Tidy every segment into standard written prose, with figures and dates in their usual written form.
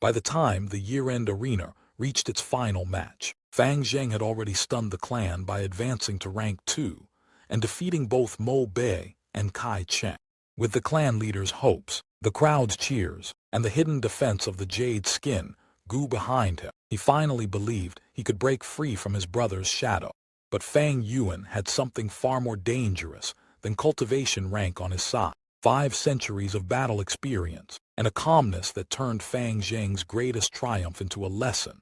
By the time the year-end arena reached its final match, Fang Zheng had already stunned the clan by advancing to rank 2 and defeating both Mo Bei and Cheng. With the clan leader's hopes, the crowd's cheers, and the hidden defense of the Jade Skin Gu behind him, he finally believed he could break free from his brother's shadow. But Fang Yuan had something far more dangerous than cultivation rank on his side. 5 centuries of battle experience, and a calmness that turned Fang Zheng's greatest triumph into a lesson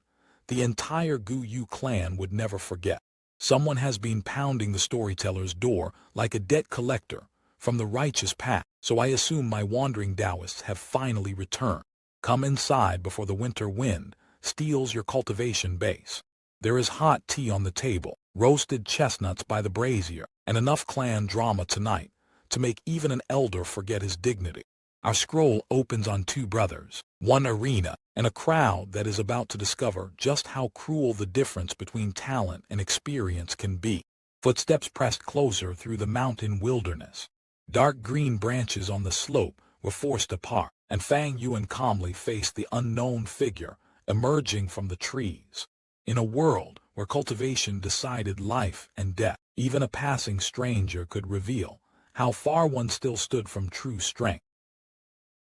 the entire Gu Yue clan would never forget. Someone has been pounding the storyteller's door like a debt collector from the righteous path, so I assume my wandering daoists have finally returned. Come inside before the winter wind steals your cultivation base. There is hot tea on the table, roasted chestnuts by the brazier, and enough clan drama tonight to make even an elder forget his dignity. Our scroll opens on 2 brothers, 1 arena, and a crowd that is about to discover just how cruel the difference between talent and experience can be. Footsteps pressed closer through the mountain wilderness. Dark green branches on the slope were forced apart, and Fang Yuan calmly faced the unknown figure emerging from the trees. In a world where cultivation decided life and death, even a passing stranger could reveal how far one still stood from true strength.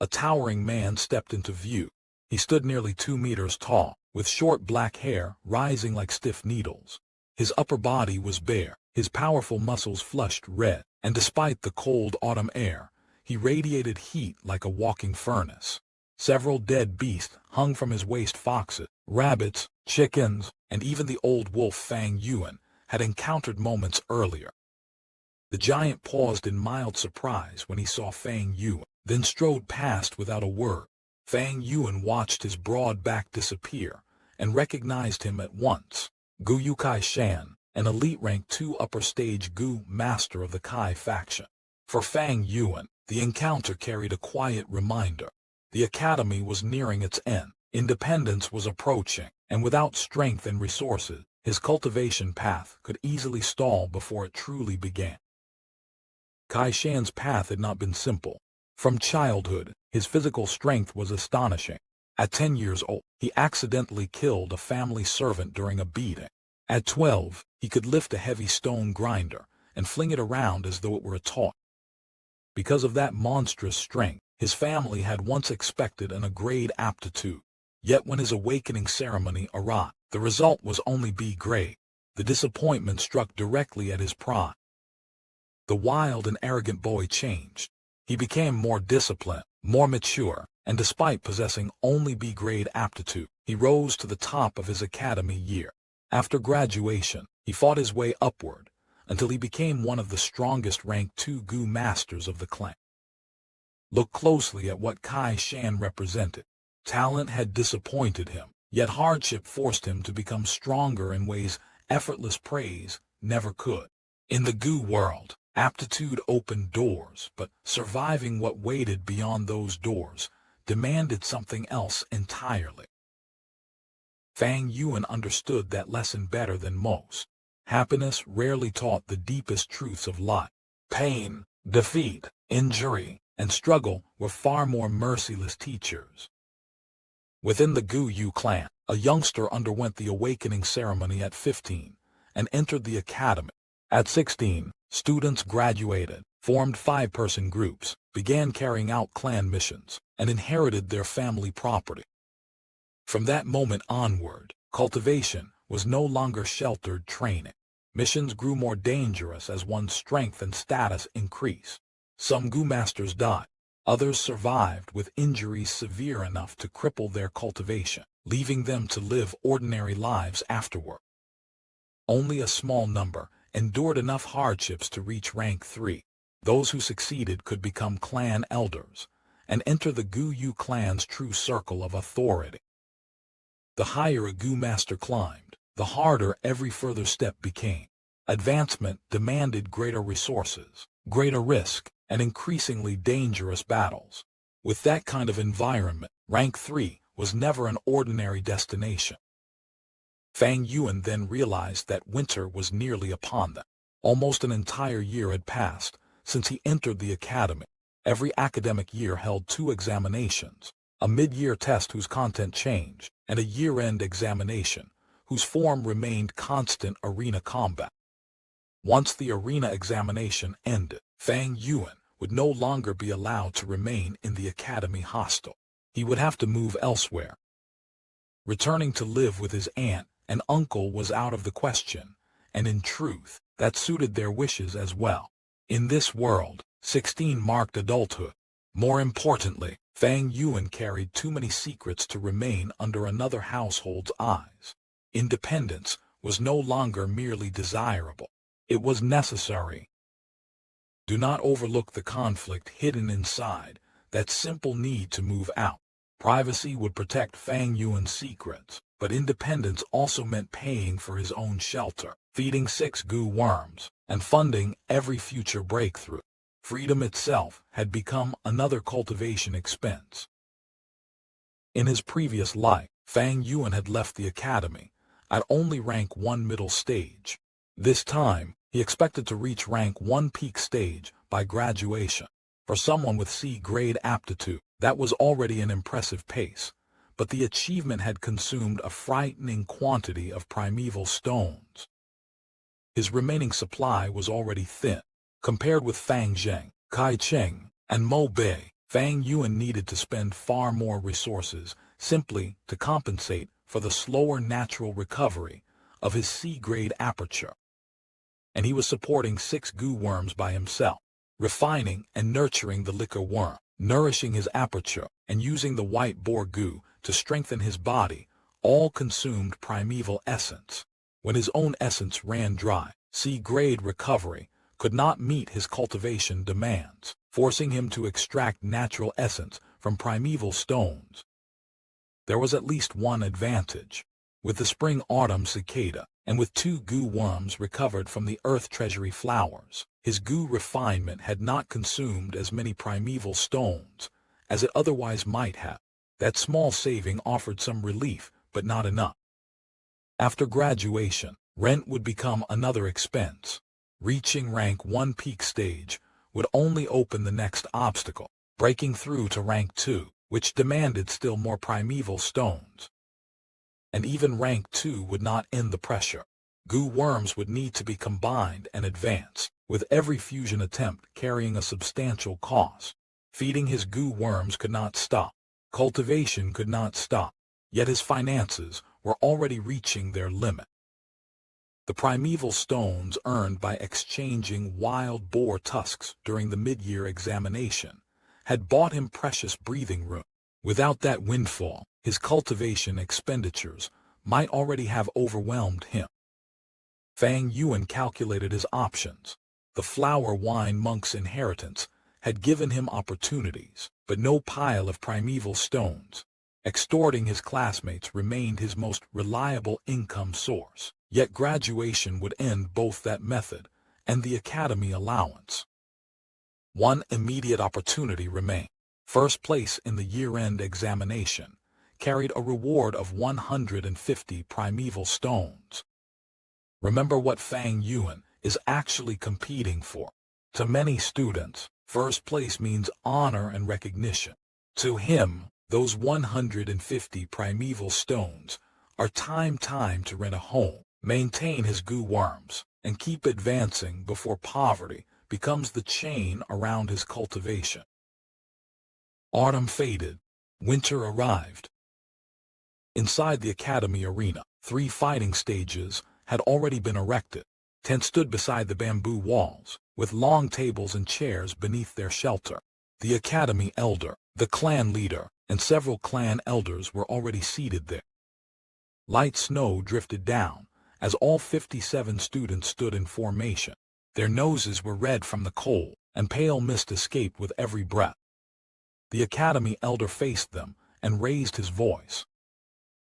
A towering man stepped into view. He stood nearly 2 meters tall, with short black hair rising like stiff needles. His upper body was bare, his powerful muscles flushed red, and despite the cold autumn air, he radiated heat like a walking furnace. Several dead beasts hung from his waist. Foxes, rabbits, chickens, and even the old wolf Fang Yuan had encountered moments earlier. The giant paused in mild surprise when he saw Fang Yuan, then strode past without a word. Fang Yuan watched his broad back disappear and recognized him at once. Gu Yue Clan, an elite rank 2 upper stage Gu master of the Kai faction. For Fang Yuan, the encounter carried a quiet reminder. The academy was nearing its end, independence was approaching, and without strength and resources, his cultivation path could easily stall before it truly began. Shan's path had not been simple. From childhood, his physical strength was astonishing. At 10 years old, he accidentally killed a family servant during a beating. At 12, he could lift a heavy stone grinder and fling it around as though it were a toy. Because of that monstrous strength, his family had once expected an A-grade aptitude. Yet when his awakening ceremony arrived, the result was only B-grade. The disappointment struck directly at his pride. The wild and arrogant boy changed. He became more disciplined, more mature, and despite possessing only B-grade aptitude, he rose to the top of his academy year. After graduation, he fought his way upward until he became one of the strongest rank 2 Gu masters of the clan. Look closely at what Shan represented. Talent had disappointed him, yet hardship forced him to become stronger in ways effortless praise never could. In the Gu world, aptitude opened doors, but surviving what waited beyond those doors demanded something else entirely. Fang Yuan understood that lesson better than most. Happiness rarely taught the deepest truths of life. Pain, defeat, injury, and struggle were far more merciless teachers. Within the Gu Yue clan, a youngster underwent the awakening ceremony at 15 and entered the academy. At 16, students graduated, formed 5-person groups, began carrying out clan missions, and inherited their family property. From that moment onward, cultivation was no longer sheltered training. Missions grew more dangerous as one's strength and status increased. Some Gu masters died. Others survived with injuries severe enough to cripple their cultivation, leaving them to live ordinary lives afterward. Only a small number endured enough hardships to reach rank 3. Those who succeeded could become clan elders and enter the Gu Yue clan's true circle of authority. The higher a Gu master climbed, the harder every further step became. Advancement demanded greater resources, greater risk, and increasingly dangerous battles. With that kind of environment, rank 3 was never an ordinary destination. Fang Yuan then realized that winter was nearly upon them. Almost an entire year had passed since he entered the academy. Every academic year held 2 examinations, a mid-year test whose content changed, and a year-end examination whose form remained constant arena combat. Once the arena examination ended, Fang Yuan would no longer be allowed to remain in the academy hostel. He would have to move elsewhere. Returning to live with his aunt and uncle was out of the question, and in truth, that suited their wishes as well. In this world, 16 marked adulthood. More importantly, Fang Yuan carried too many secrets to remain under another household's eyes. Independence was no longer merely desirable. It was necessary. Do not overlook the conflict hidden inside that simple need to move out. Privacy would protect Fang Yuan's secrets, but independence also meant paying for his own shelter, feeding 6 Gu worms, and funding every future breakthrough. Freedom itself had become another cultivation expense. In his previous life, Fang Yuan had left the academy at only rank 1 middle stage. This time, he expected to reach rank 1 peak stage by graduation. For someone with C-grade aptitude, that was already an impressive pace, but the achievement had consumed a frightening quantity of primeval stones. His remaining supply was already thin. Compared with Fang Zheng, Cheng, and Mo Bei, Fang Yuan needed to spend far more resources simply to compensate for the slower natural recovery of his C-grade aperture. And he was supporting 6 Gu worms by himself, refining and nurturing the liquor worm, nourishing his aperture, and using the white boar Gu to strengthen his body, all consumed primeval essence. When his own essence ran dry, C-grade recovery could not meet his cultivation demands, forcing him to extract natural essence from primeval stones. There was at least one advantage. With the spring-autumn cicada, and with 2 Gu worms recovered from the earth treasury flowers, his Gu refinement had not consumed as many primeval stones as it otherwise might have. That small saving offered some relief, but not enough. After graduation, rent would become another expense. Reaching rank 1 peak stage would only open the next obstacle, breaking through to rank 2, which demanded still more primeval stones. And even rank 2 would not end the pressure. Gu worms would need to be combined and advanced, with every fusion attempt carrying a substantial cost. Feeding his Gu worms could not stop. Cultivation could not stop. Yet his finances were already reaching their limit. The primeval stones earned by exchanging wild boar tusks during the mid-year examination had bought him precious breathing room. Without that windfall, his cultivation expenditures might already have overwhelmed him. Fang Yuan calculated his options. The flower wine monk's inheritance had given him opportunities, but no pile of primeval stones. Extorting his classmates remained his most reliable income source. Yet graduation would end both that method and the academy allowance. One immediate opportunity remained. First place in the year-end examination carried a reward of 150 primeval stones. Remember what Fang Yuan is actually competing for. To many students, first place means honor and recognition. To him, those 150 primeval stones are time to rent a home, maintain his Gu worms, and keep advancing before poverty becomes the chain around his cultivation. Autumn faded. Winter arrived. Inside the academy arena, 3 fighting stages had already been erected. Tents stood beside the bamboo walls, with long tables and chairs beneath their shelter. The academy elder, the clan leader, and several clan elders were already seated there. Light snow drifted down as all 57 students stood in formation. Their noses were red from the cold, and pale mist escaped with every breath. The academy elder faced them and raised his voice.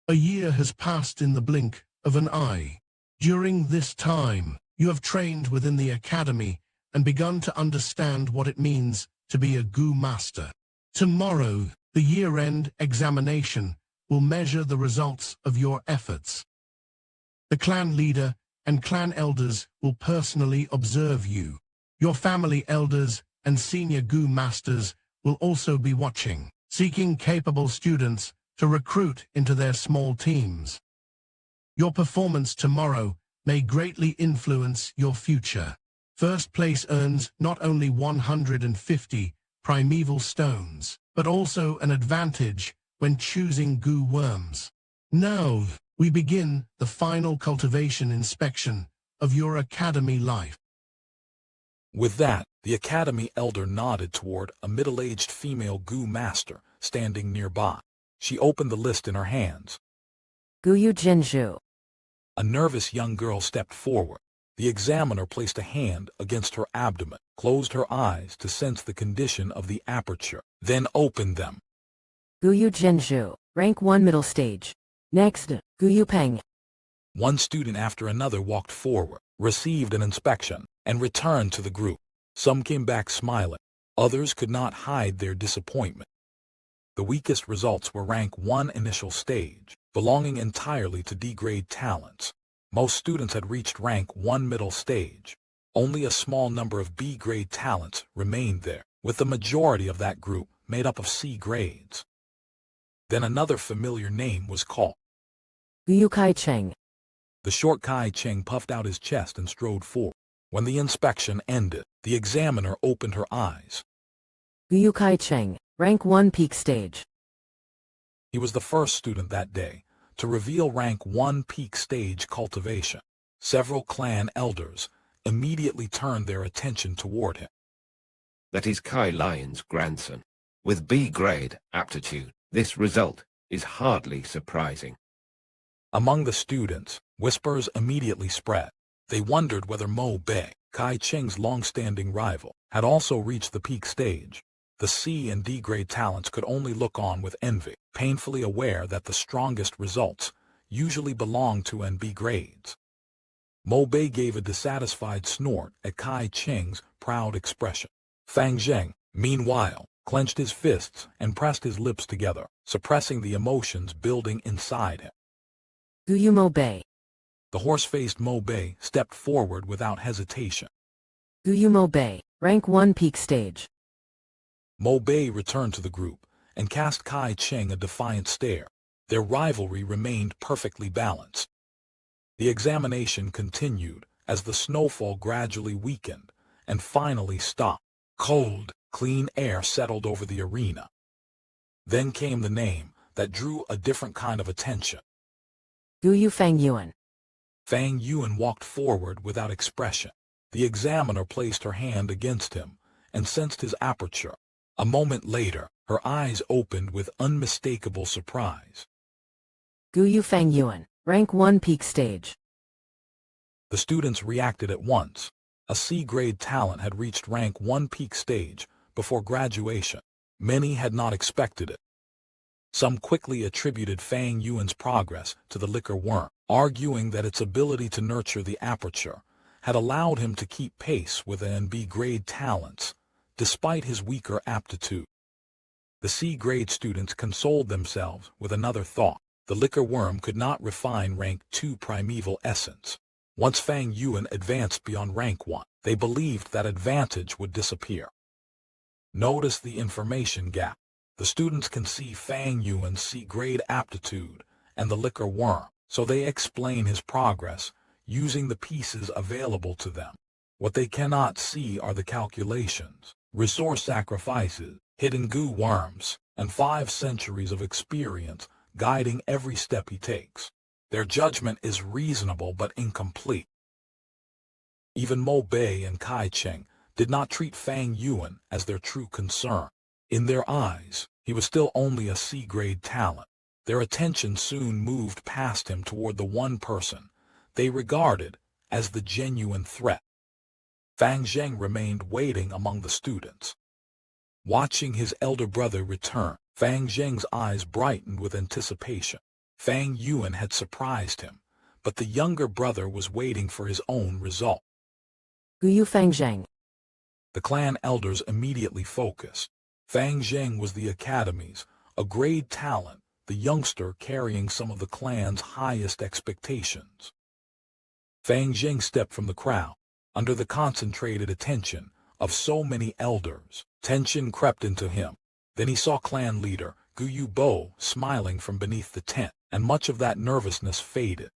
A year has passed in the blink of an eye. During this time, you have trained within the academy and begun to understand what it means to be a Gu master. Tomorrow, the year-end examination will measure the results of your efforts. The clan leader and clan elders will personally observe you. Your family elders and senior Gu masters will also be watching. seeking capable students to recruit into their small teams. Your performance tomorrow may greatly influence your future. First place earns not only 150 primeval stones, but also an advantage when choosing Gu worms. Now, we begin the final cultivation inspection of your academy life. With that, the academy elder nodded toward a middle-aged female Gu master standing nearby. She opened the list in her hands. Gu Yue Clan. A nervous young girl stepped forward. The examiner placed a hand against her abdomen, closed her eyes to sense the condition of the aperture, then opened them. Gu Yue Clan. Rank 1 middle stage. Next, Gu Yue Peng. One student after another walked forward, received an inspection, and returned to the group. Some came back smiling. Others could not hide their disappointment. The weakest results were rank 1 initial stage, belonging entirely to D-grade talents. Most students had reached rank 1 middle stage. Only a small number of B-grade talents remained there, with the majority of that group made up of C grades. Then another familiar name was called. Gu Yue Cheng. The short Cheng puffed out his chest and strode forward. When the inspection ended, the examiner opened her eyes. Gu Yue Cheng. Rank 1 peak stage. He was the first student that day to reveal rank 1 peak stage cultivation. Several clan elders immediately turned their attention toward him. That is Kai Lion's grandson. With B-grade aptitude, this result is hardly surprising. Among the students, whispers immediately spread. They wondered whether Mo Bei, Kai Cheng's long-standing rival, had also reached the peak stage. The C and D-grade talents could only look on with envy, painfully aware that the strongest results usually belong to N B grades. Mo Bei gave a dissatisfied snort at Kai Cheng's proud expression. Fang Zheng, meanwhile, clenched his fists and pressed his lips together, suppressing the emotions building inside him. Gu Yue Mo Bei. The horse-faced Mo Bei stepped forward without hesitation. Gu Yue Mo Bei. Rank 1 peak stage. Mo Bei returned to the group and cast Kai Cheng a defiant stare. Their rivalry remained perfectly balanced. The examination continued as the snowfall gradually weakened and finally stopped. Cold, clean air settled over the arena. Then came the name that drew a different kind of attention. Gu Yue Fang Yuan. Fang Yuan walked forward without expression. The examiner placed her hand against him and sensed his aperture. A moment later, her eyes opened with unmistakable surprise. Gu Yue Fang Yuan. Rank 1 peak stage. The students reacted at once. A C-grade talent had reached rank 1 peak stage before graduation. Many had not expected it. Some quickly attributed Fang Yuan's progress to the liquor worm, arguing that its ability to nurture the aperture had allowed him to keep pace with N B-grade talents, despite his weaker aptitude. The C-grade students consoled themselves with another thought. The liquor worm could not refine rank 2 primeval essence. Once Fang Yuan advanced beyond rank 1, they believed that advantage would disappear. Notice the information gap. The students can see Fang Yuan's C-grade aptitude and the liquor worm, so they explain his progress using the pieces available to them. What they cannot see are the calculations, resource sacrifices, hidden Gu worms, and 5 centuries of experience guiding every step he takes. Their judgment is reasonable but incomplete. Even Mo Bei and Kai Cheng did not treat Fang Yuan as their true concern. In their eyes, he was still only a C-grade talent. Their attention soon moved past him toward the one person they regarded as the genuine threat. Fang Zheng remained waiting among the students. Watching his elder brother return, Fang Zheng's eyes brightened with anticipation. Fang Yuan had surprised him, but the younger brother was waiting for his own result. Gu Yue Fang Zheng. The clan elders immediately focused. Fang Zheng was the academy's, a grade talent, the youngster carrying some of the clan's highest expectations. Fang Zheng stepped from the crowd. Under the concentrated attention of so many elders, tension crept into him. Then he saw clan leader Gu Yue smiling from beneath the tent, and much of that nervousness faded.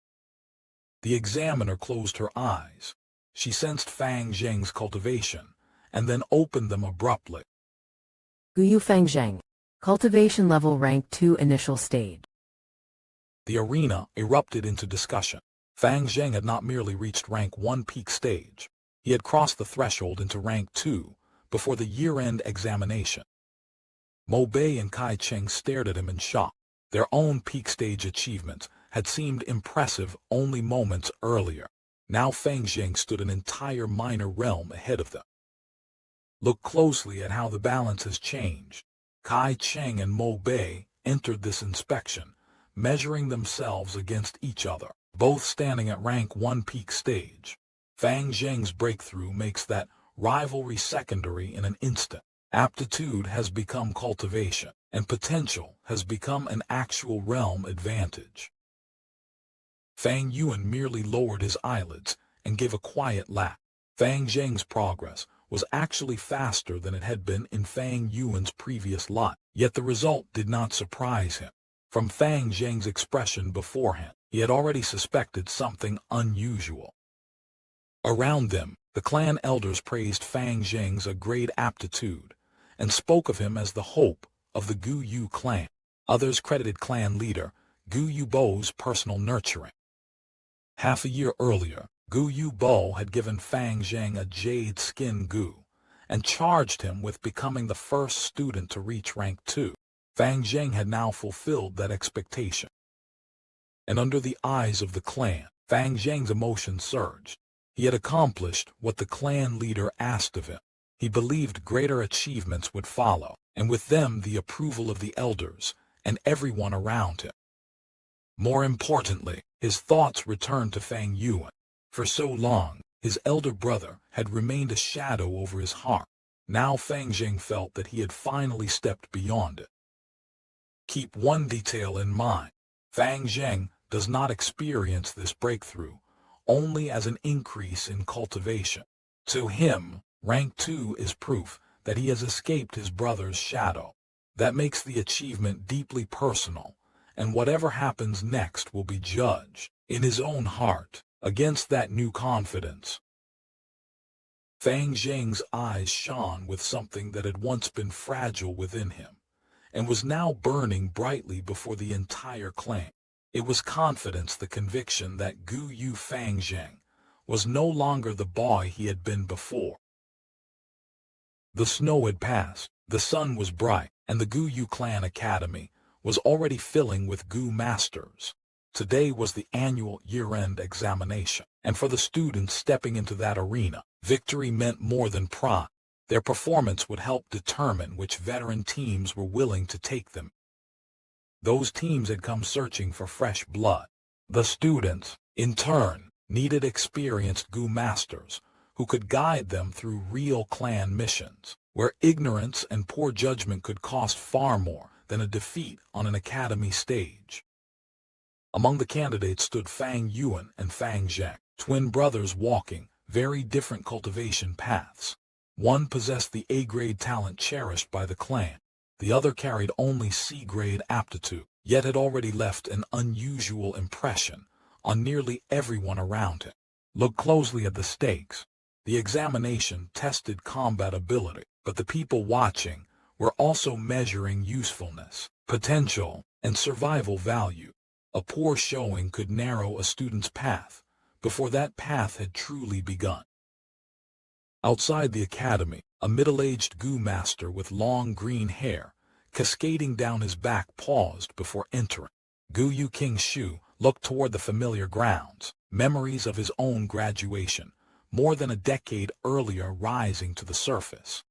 The examiner closed her eyes. She sensed Fang Zheng's cultivation, and then opened them abruptly. Gu Yue Fang Zheng. Cultivation level rank 2 initial stage. The arena erupted into discussion. Fang Zheng had not merely reached rank 1 peak stage. He had crossed the threshold into rank 2 before the year-end examination. Mo Bei and Cheng stared at him in shock. Their own peak stage achievements had seemed impressive only moments earlier. Now Fang Zheng stood an entire minor realm ahead of them. Look closely at how the balance has changed. Cheng and Mo Bei entered this inspection, measuring themselves against each other, both standing at rank 1 peak stage. Fang Zheng's breakthrough makes that rivalry secondary in an instant. Aptitude has become cultivation, and potential has become an actual realm advantage. Fang Yuan merely lowered his eyelids and gave a quiet laugh. Fang Zheng's progress was actually faster than it had been in Fang Yuan's previous lot, yet the result did not surprise him. From Fang Zheng's expression beforehand, he had already suspected something unusual. Around them, the clan elders praised Fang Zheng's great aptitude, and spoke of him as the hope of the Gu Yue Clan. Others credited clan leader Gu Yue's personal nurturing. Half a year earlier, Gu Yue had given Fang Zheng a Jade Skin Gu, and charged him with becoming the first student to reach rank 2. Fang Zheng had now fulfilled that expectation. And under the eyes of the clan, Fang Zheng's emotions surged. He had accomplished what the clan leader asked of him. He believed greater achievements would follow, and with them the approval of the elders and everyone around him. More importantly, his thoughts returned to Fang Yuan. For so long, his elder brother had remained a shadow over his heart. Now Fang Zheng felt that he had finally stepped beyond it. Keep one detail in mind. Fang Zheng does not experience this breakthrough only as an increase in cultivation. To him, rank 2 is proof that he has escaped his brother's shadow. That makes the achievement deeply personal, and whatever happens next will be judged in his own heart against that new confidence. Fang Zheng's eyes shone with something that had once been fragile within him, and was now burning brightly before the entire clan. It was confidence, the conviction that Gu Yue Fang Zheng was no longer the boy he had been before. The snow had passed, the sun was bright, and the Gu Yue Clan Academy was already filling with Gu masters. Today was the annual year-end examination, and for the students stepping into that arena, victory meant more than pride. Their performance would help determine which veteran teams were willing to take them. Those teams had come searching for fresh blood. The students, in turn, needed experienced Gu masters who could guide them through real clan missions, where ignorance and poor judgment could cost far more than a defeat on an academy stage. Among the candidates stood Fang Yuan and Fang Zheng, twin brothers walking very different cultivation paths. One possessed the A-grade talent cherished by the clan. The other carried only C-grade aptitude, yet had already left an unusual impression on nearly everyone around him. Look closely at the stakes. The examination tested combat ability, but the people watching were also measuring usefulness, potential, and survival value. A poor showing could narrow a student's path before that path had truly begun. Outside the academy, a middle-aged Gu master with long green hair cascading down his back paused before entering. Gu Yue King Shu looked toward the familiar grounds, memories of his own graduation, more than a decade earlier, rising to the surface.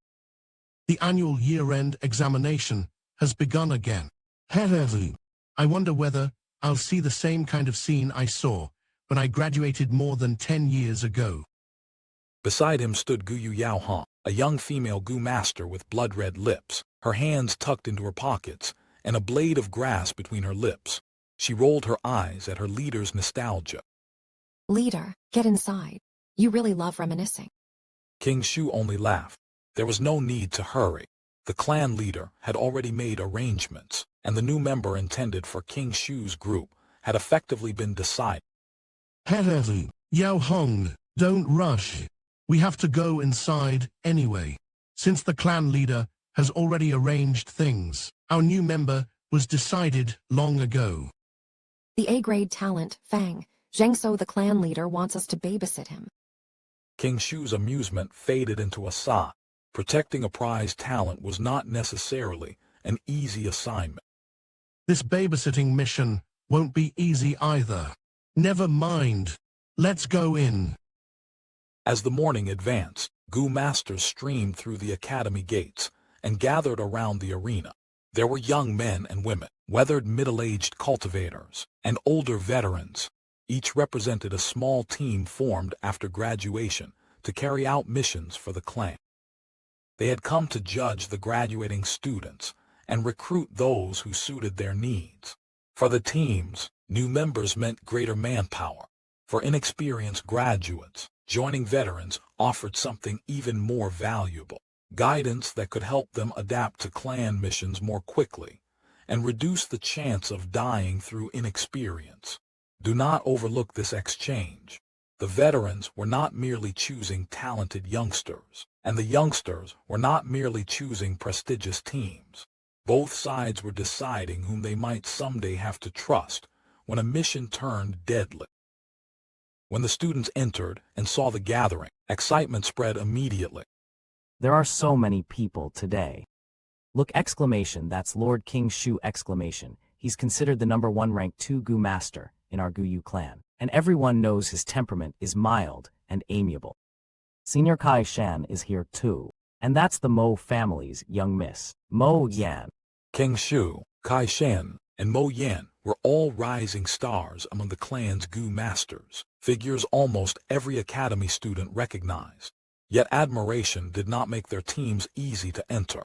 The annual year-end examination has begun again. I wonder whether I'll see the same kind of scene I saw when I graduated more than 10 years ago. Beside him stood Gu Yaohan, a young female Gu master with blood-red lips, her hands tucked into her pockets, and a blade of grass between her lips. She rolled her eyes at her leader's nostalgia. Leader, get inside. You really love reminiscing. King Shu only laughed. There was no need to hurry. The clan leader had already made arrangements, and the new member intended for King Shu's group had effectively been decided. Hello, Yao Hong, don't rush. We have to go inside anyway. Since the clan leader has already arranged things, our new member was decided long ago. The A-grade talent, Fang Zheng, so the clan leader wants us to babysit him. King Shu's amusement faded into a sigh. Protecting a prized talent was not necessarily an easy assignment. This babysitting mission won't be easy either. Never mind. Let's go in. As the morning advanced, Gu masters streamed through the academy gates and gathered around the arena. There were young men and women, weathered middle-aged cultivators, and older veterans. Each represented a small team formed after graduation to carry out missions for the clan. They had come to judge the graduating students and recruit those who suited their needs. For the teams, new members meant greater manpower. For inexperienced graduates, joining veterans offered something even more valuable: guidance that could help them adapt to clan missions more quickly and reduce the chance of dying through inexperience. Do not overlook this exchange. The veterans were not merely choosing talented youngsters, and the youngsters were not merely choosing prestigious teams. Both sides were deciding whom they might someday have to trust when a mission turned deadly. When the students entered and saw the gathering, excitement spread immediately. There are so many people today. Look! Exclamation, that's Lord King Shu! Exclamation. He's considered the #1 rank 2 Gu master in our Gu Yue Clan, and everyone knows his temperament is mild and amiable. Senior Kai Shan is here too, and that's the Mo family's young miss, Mo Yan. King Shu, Kai Shan, and Mo Yan were all rising stars among the clan's Gu masters, figures almost every academy student recognized. Yet admiration did not make their teams easy to enter.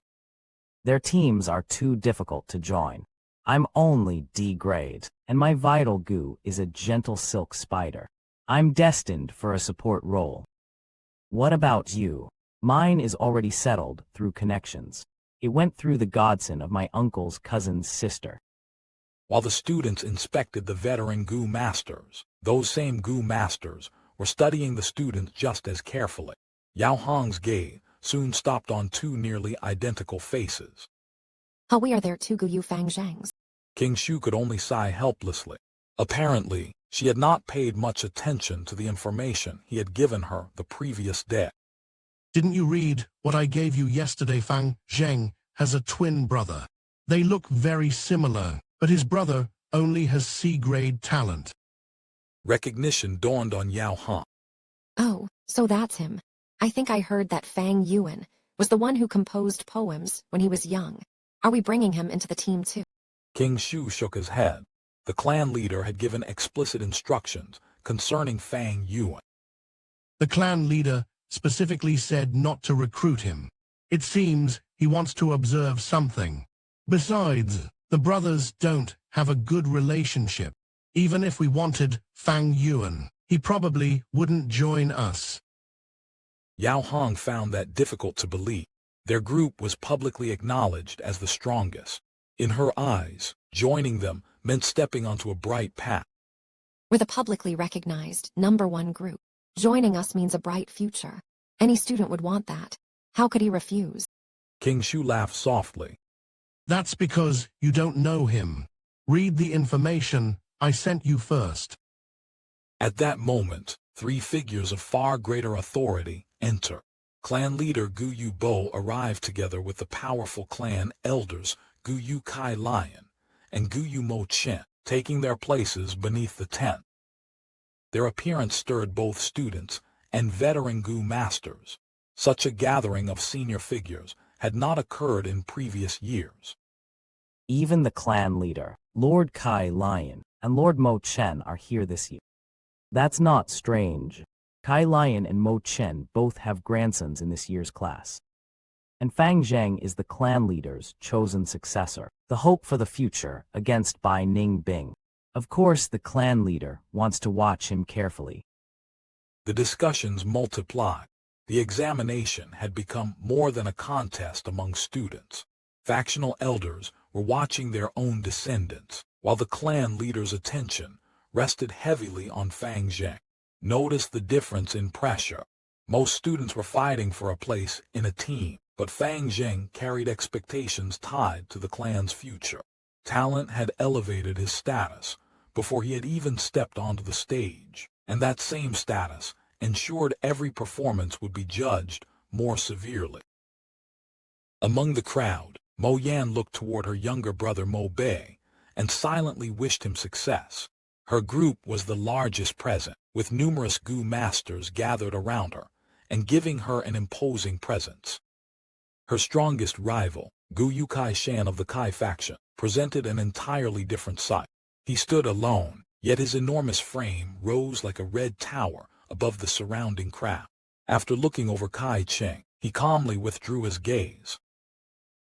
Their teams are too difficult to join. I'm only D grade, and my vital Gu is a gentle silk spider. I'm destined for a support role. What about you? Mine is already settled through connections. It went through the godson of my uncle's cousin's sister. While the students inspected the veteran Gu masters, those same Gu masters were studying the students just as carefully. Yao Hong's gaze soon stopped on two nearly identical faces. How we are there too, Gu Yu Fang Zhengs. King Shu could only sigh helplessly. Apparently, she had not paid much attention to the information he had given her the previous day. Didn't you read what I gave you yesterday? Fang Zheng has a twin brother. They look very similar, but his brother only has C-grade talent. Recognition dawned on Yao Hong. Oh, so that's him. I think I heard that Fang Yuan was the one who composed poems when he was young. Are we bringing him into the team too? King Shu shook his head. The clan leader had given explicit instructions concerning Fang Yuan. The clan leader specifically said not to recruit him. It seems he wants to observe something. Besides, the brothers don't have a good relationship. Even if we wanted Fang Yuan, he probably wouldn't join us. Yao Hong found that difficult to believe. Their group was publicly acknowledged as the strongest. In her eyes, joining them meant stepping onto a bright path. We're the publicly recognized #1 group. Joining us means a bright future. Any student would want that. How could he refuse? King Shu laughed softly. That's because you don't know him. Read the information I sent you first. At that moment, three figures of far greater authority entered. Clan leader Gu Yu Bo arrived together with the powerful clan elders Gu Yu Kai Lion and Gu Yu Mo Chen, taking their places beneath the tent. Their appearance stirred both students and veteran Gu masters. Such a gathering of senior figures had not occurred in previous years. Even the clan leader, Lord Kai Lion, and Lord Mo Chen are here this year. That's not strange. Kai Lion and Mo Chen both have grandsons in this year's class. And Fang Zheng is the clan leader's chosen successor, the hope for the future against Bai Ning Bing. Of course, the clan leader wants to watch him carefully. The discussions multiplied. The examination had become more than a contest among students. Factional elders were watching their own descendants, while the clan leader's attention rested heavily on Fang Zheng. Notice the difference in pressure. Most students were fighting for a place in a team, but Fang Zheng carried expectations tied to the clan's future. Talent had elevated his status before he had even stepped onto the stage, and that same status ensured every performance would be judged more severely. Among the crowd, Mo Yan looked toward her younger brother Mo Bei and silently wished him success. Her group was the largest present, with numerous Gu masters gathered around her and giving her an imposing presence. Her strongest rival, Gu Yue Clan of the Kai faction, presented an entirely different sight. He stood alone, yet his enormous frame rose like a red tower above the surrounding crowd. After looking over Cheng, he calmly withdrew his gaze.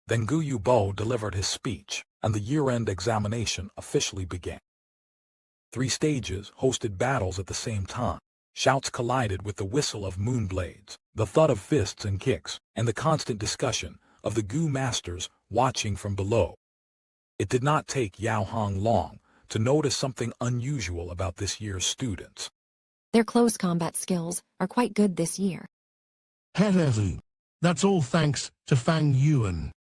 Then Gu Yubo delivered his speech, and the year-end examination officially began. 3 stages hosted battles at the same time. Shouts collided with the whistle of moonblades, the thud of fists and kicks, and the constant discussion of the Gu masters watching from below. It did not take Yao Hong long to notice something unusual about this year's students. Their close combat skills are quite good this year. Hehehe. That's all thanks to Fang Yuan.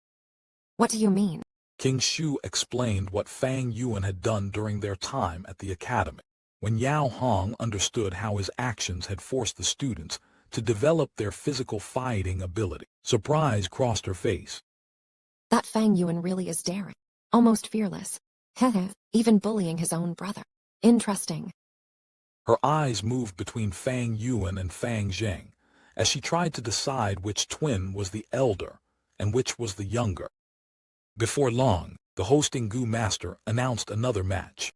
What do you mean? King Shu explained what Fang Yuan had done during their time at the academy. When Yao Hong understood how his actions had forced the students to develop their physical fighting ability, surprise crossed her face. That Fang Yuan really is daring. Almost fearless. Hehe, even bullying his own brother. Interesting. Her eyes moved between Fang Yuan and Fang Zheng as she tried to decide which twin was the elder and which was the younger. Before long, the hosting Gu master announced another match.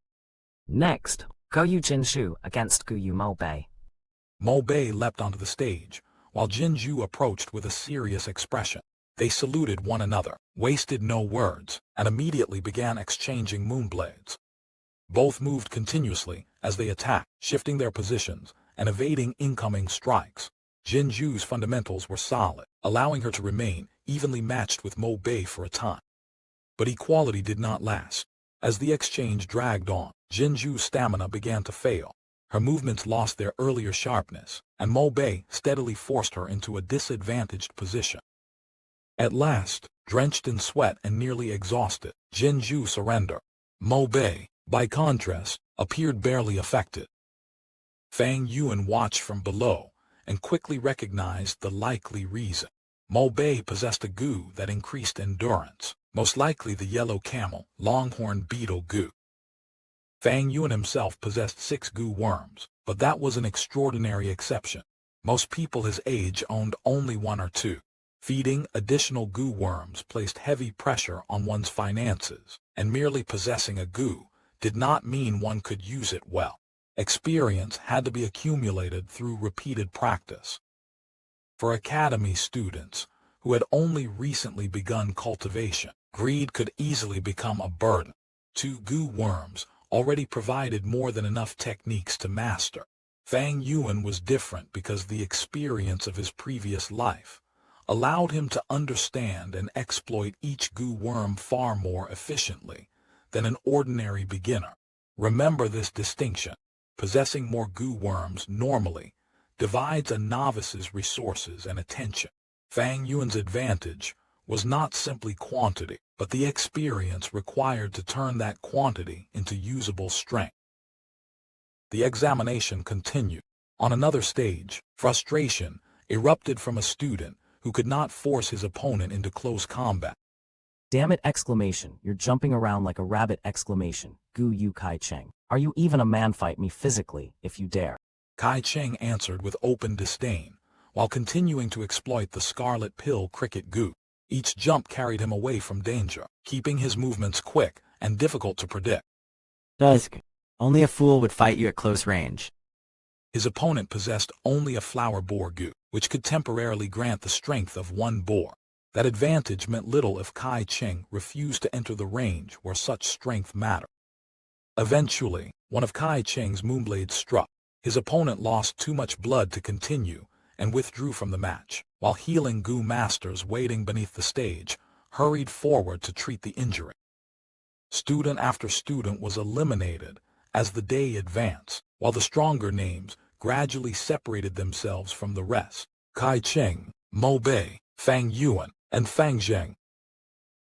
Next, Gu Yue Jinshu against Gu Yue Mo Bei. Mo Bei leapt onto the stage, while Jinju approached with a serious expression. They saluted one another, wasted no words, and immediately began exchanging moonblades. Both moved continuously as they attacked, shifting their positions and evading incoming strikes. Jinju's fundamentals were solid, allowing her to remain evenly matched with Mo Bei for a time. But equality did not last. As the exchange dragged on, Jinju's stamina began to fail. Her movements lost their earlier sharpness, and Mo Bei steadily forced her into a disadvantaged position. At last, drenched in sweat and nearly exhausted, Jinju surrendered. Mo Bei, by contrast, appeared barely affected. Fang Yuan watched from below and quickly recognized the likely reason. Mo Bei possessed a Gu that increased endurance, most likely the yellow camel, longhorn beetle Gu. Fang Yuan himself possessed 6 Gu worms, but that was an extraordinary exception. Most people his age owned only 1 or 2. Feeding additional Gu worms placed heavy pressure on one's finances, and merely possessing a Gu did not mean one could use it well. Experience had to be accumulated through repeated practice. For academy students who had only recently begun cultivation, greed could easily become a burden. 2 Gu worms already provided more than enough techniques to master. Fang Yuan was different because the experience of his previous life allowed him to understand and exploit each Gu worm far more efficiently than an ordinary beginner. Remember this distinction. Possessing more Gu worms normally divides a novice's resources and attention. Fang Yuan's advantage was not simply quantity, but the experience required to turn that quantity into usable strength. The examination continued. On another stage, frustration erupted from a student who could not force his opponent into close combat. Damn it! Exclamation. You're jumping around like a rabbit! Exclamation. Gu Yue Cheng. Are you even a man? Fight me physically, if you dare. Cheng answered with open disdain, while continuing to exploit the scarlet pill cricket Gu. Each jump carried him away from danger, keeping his movements quick and difficult to predict. Dusk. Only a fool would fight you at close range. His opponent possessed only a flower boar Gu, which could temporarily grant the strength of 1 boar. That advantage meant little if Cheng refused to enter the range where such strength mattered. Eventually, one of Cheng's moonblades struck. His opponent lost too much blood to continue and withdrew from the match, while healing Gu masters waiting beneath the stage hurried forward to treat the injury. Student after student was eliminated as the day advanced, while the stronger names gradually separated themselves from the rest: Cheng, Mo Bei, Fang Yuan, and Fang Zheng.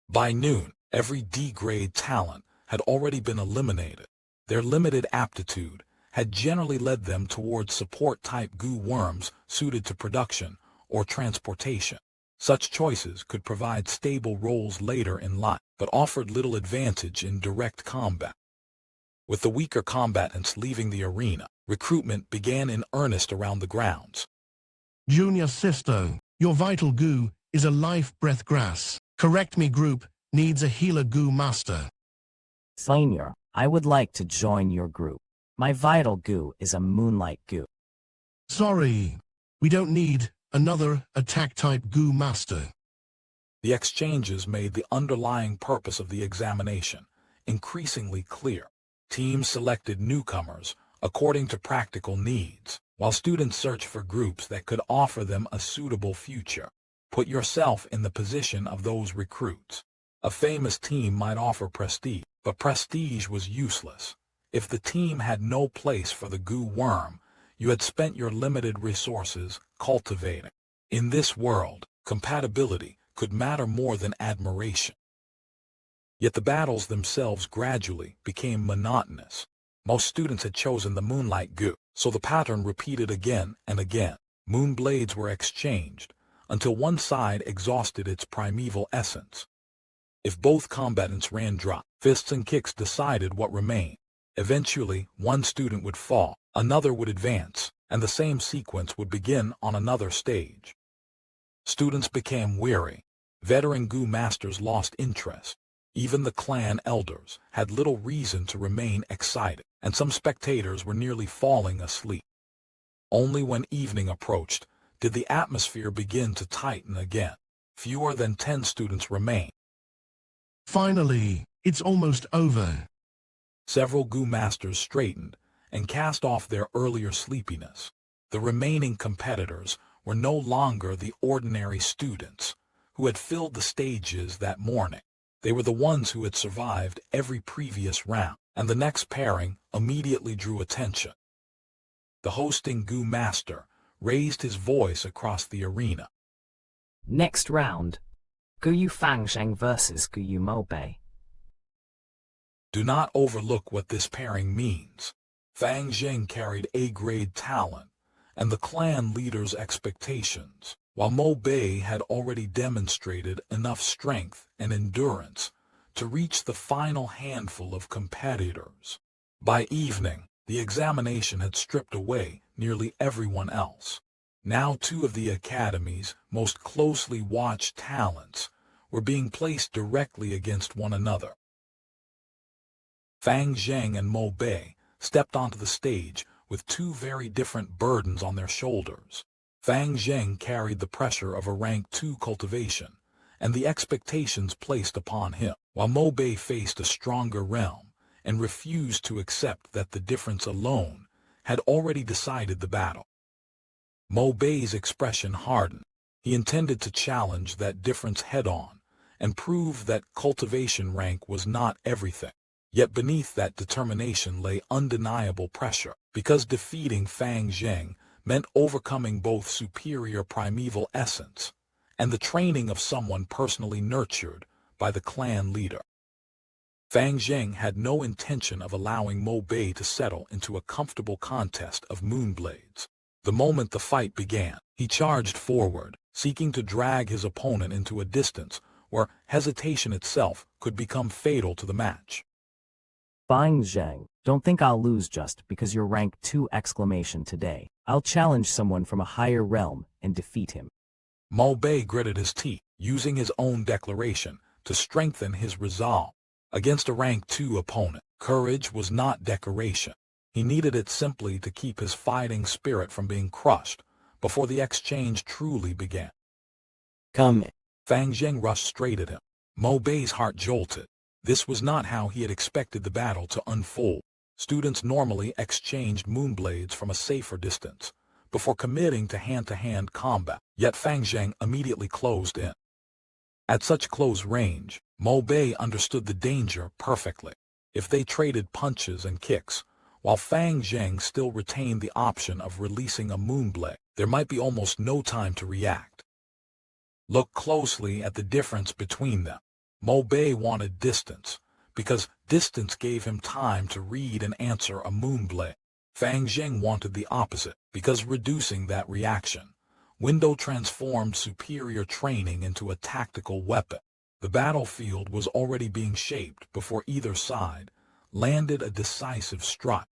By noon, every D-grade talent had already been eliminated. Their limited aptitude had generally led them towards support-type Gu worms suited to production or transportation. Such choices could provide stable roles later in life, but offered little advantage in direct combat. With the weaker combatants leaving the arena, recruitment began in earnest around the grounds. Junior Sisto, your vital Gu is a life breath grass. Correct me, group needs a healer Gu master. Senior, I would like to join your group. My vital Gu is a moonlight Gu. Sorry, we don't need another attack-type Gu master. The exchanges made the underlying purpose of the examination increasingly clear. Teams selected newcomers according to practical needs, while students searched for groups that could offer them a suitable future. Put yourself in the position of those recruits. A famous team might offer prestige, but prestige was useless. If the team had no place for the Gu worm, you had spent your limited resources cultivating. In this world, compatibility could matter more than admiration. Yet the battles themselves gradually became monotonous. Most students had chosen the moonlight Gu, so the pattern repeated again and again. Moon blades were exchanged until one side exhausted its primeval essence. If both combatants ran dry, fists and kicks decided what remained. Eventually, one student would fall, another would advance, and the same sequence would begin on another stage. Students became weary. Veteran Gu masters lost interest. Even the clan elders had little reason to remain excited, and some spectators were nearly falling asleep. Only when evening approached did the atmosphere begin to tighten again. Fewer than 10 students remained. Finally, it's almost over. Several Gu masters straightened and cast off their earlier sleepiness. The remaining competitors were no longer the ordinary students who had filled the stages that morning. They were the ones who had survived every previous round, and the next pairing immediately drew attention. The hosting Gu master raised his voice across the arena. Next round, Gu Yu Fang Zheng versus Gu Yu Mo Bei. Do not overlook what this pairing means. Fang Zheng carried A-grade talent and the clan leader's expectations, while Mo Bei had already demonstrated enough strength and endurance to reach the final handful of competitors. By evening, the examination had stripped away nearly everyone else. Now 2 of the Academy's most closely watched talents were being placed directly against one another. Fang Zheng and Mo Bei stepped onto the stage with 2 very different burdens on their shoulders. Fang Zheng carried the pressure of a rank 2 cultivation and the expectations placed upon him, while Mo Bei faced a stronger realm and refused to accept that the difference alone had already decided the battle. Mo Bei's expression hardened. He intended to challenge that difference head-on and prove that cultivation rank was not everything. Yet beneath that determination lay undeniable pressure, because defeating Fang Zheng meant overcoming both superior primeval essence and the training of someone personally nurtured by the clan leader. Fang Zheng had no intention of allowing Mo Bei to settle into a comfortable contest of moonblades. The moment the fight began, he charged forward, seeking to drag his opponent into a distance where hesitation itself could become fatal to the match. Fang Zheng, don't think I'll lose just because you're rank 2 today. I'll challenge someone from a higher realm and defeat him. Mo Bei gritted his teeth, using his own declaration to strengthen his resolve. Against a rank 2 opponent, courage was not decoration. He needed it simply to keep his fighting spirit from being crushed before the exchange truly began. Come. Fang Zheng rushed straight at him. Mo Bei's heart jolted. This was not how he had expected the battle to unfold. Students normally exchanged moonblades from a safer distance, before committing to hand-to-hand combat, yet Fang Zheng immediately closed in. At such close range, Mo Bei understood the danger perfectly. If they traded punches and kicks, while Fang Zheng still retained the option of releasing a moonblade, there might be almost no time to react. Look closely at the difference between them. Mo Bei wanted distance, because distance gave him time to read and answer a moonblade. Fang Zheng wanted the opposite, because reducing that reaction, window transformed superior training into a tactical weapon. The battlefield was already being shaped before either side landed a decisive strike.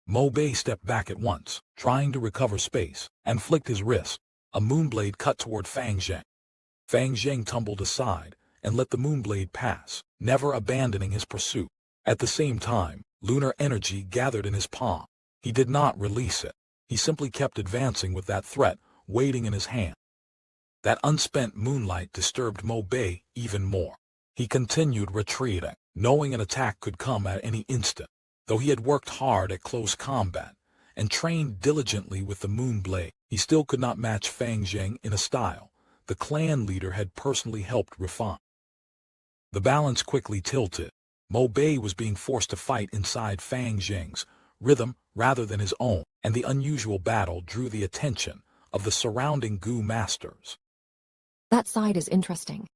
Mo Bei stepped back at once, trying to recover space, and flicked his wrist. A moonblade cut toward Fang Zheng. Fang Zheng tumbled aside and let the moonblade pass, never abandoning his pursuit. At the same time, lunar energy gathered in his palm. He did not release it. He simply kept advancing with that threat waiting in his hand. That unspent moonlight disturbed Mo Bei even more. He continued retreating, knowing an attack could come at any instant. Though he had worked hard at close combat and trained diligently with the moonblade, he still could not match Fang Zheng in a style the clan leader had personally helped refine. The balance quickly tilted. Mo Bei was being forced to fight inside Fang Zheng's rhythm rather than his own, and the unusual battle drew the attention of the surrounding Gu masters. That side is interesting.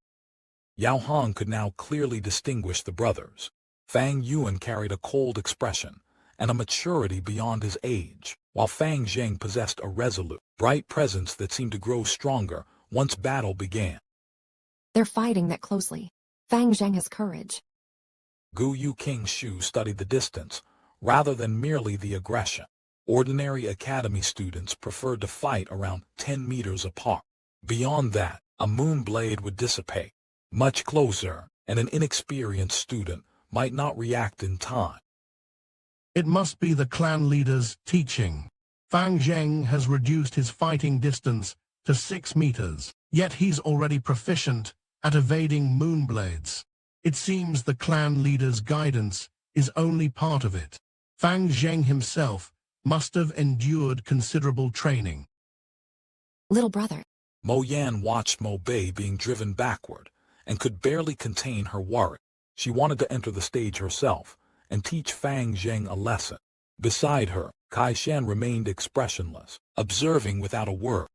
Yao Hong could now clearly distinguish the brothers. Fang Yuan carried a cold expression and a maturity beyond his age, while Fang Zheng possessed a resolute, bright presence that seemed to grow stronger once battle began. They're fighting that closely. Fang Zheng has courage. Gu Yue King's Shu studied the distance, rather than merely the aggression. Ordinary academy students preferred to fight around 10 meters apart. Beyond that, a moonblade would dissipate. Much closer, and an inexperienced student might not react in time. It must be the clan leader's teaching. Fang Zheng has reduced his fighting distance to 6 meters, yet he's already proficient at evading moonblades. It seems the clan leader's guidance is only part of it. Fang Zheng himself must have endured considerable training. Little brother. Mo Yan watched Mo Bei being driven backward and could barely contain her worry. She wanted to enter the stage herself and teach Fang Zheng a lesson. Beside her, Kai Shan remained expressionless, observing without a word.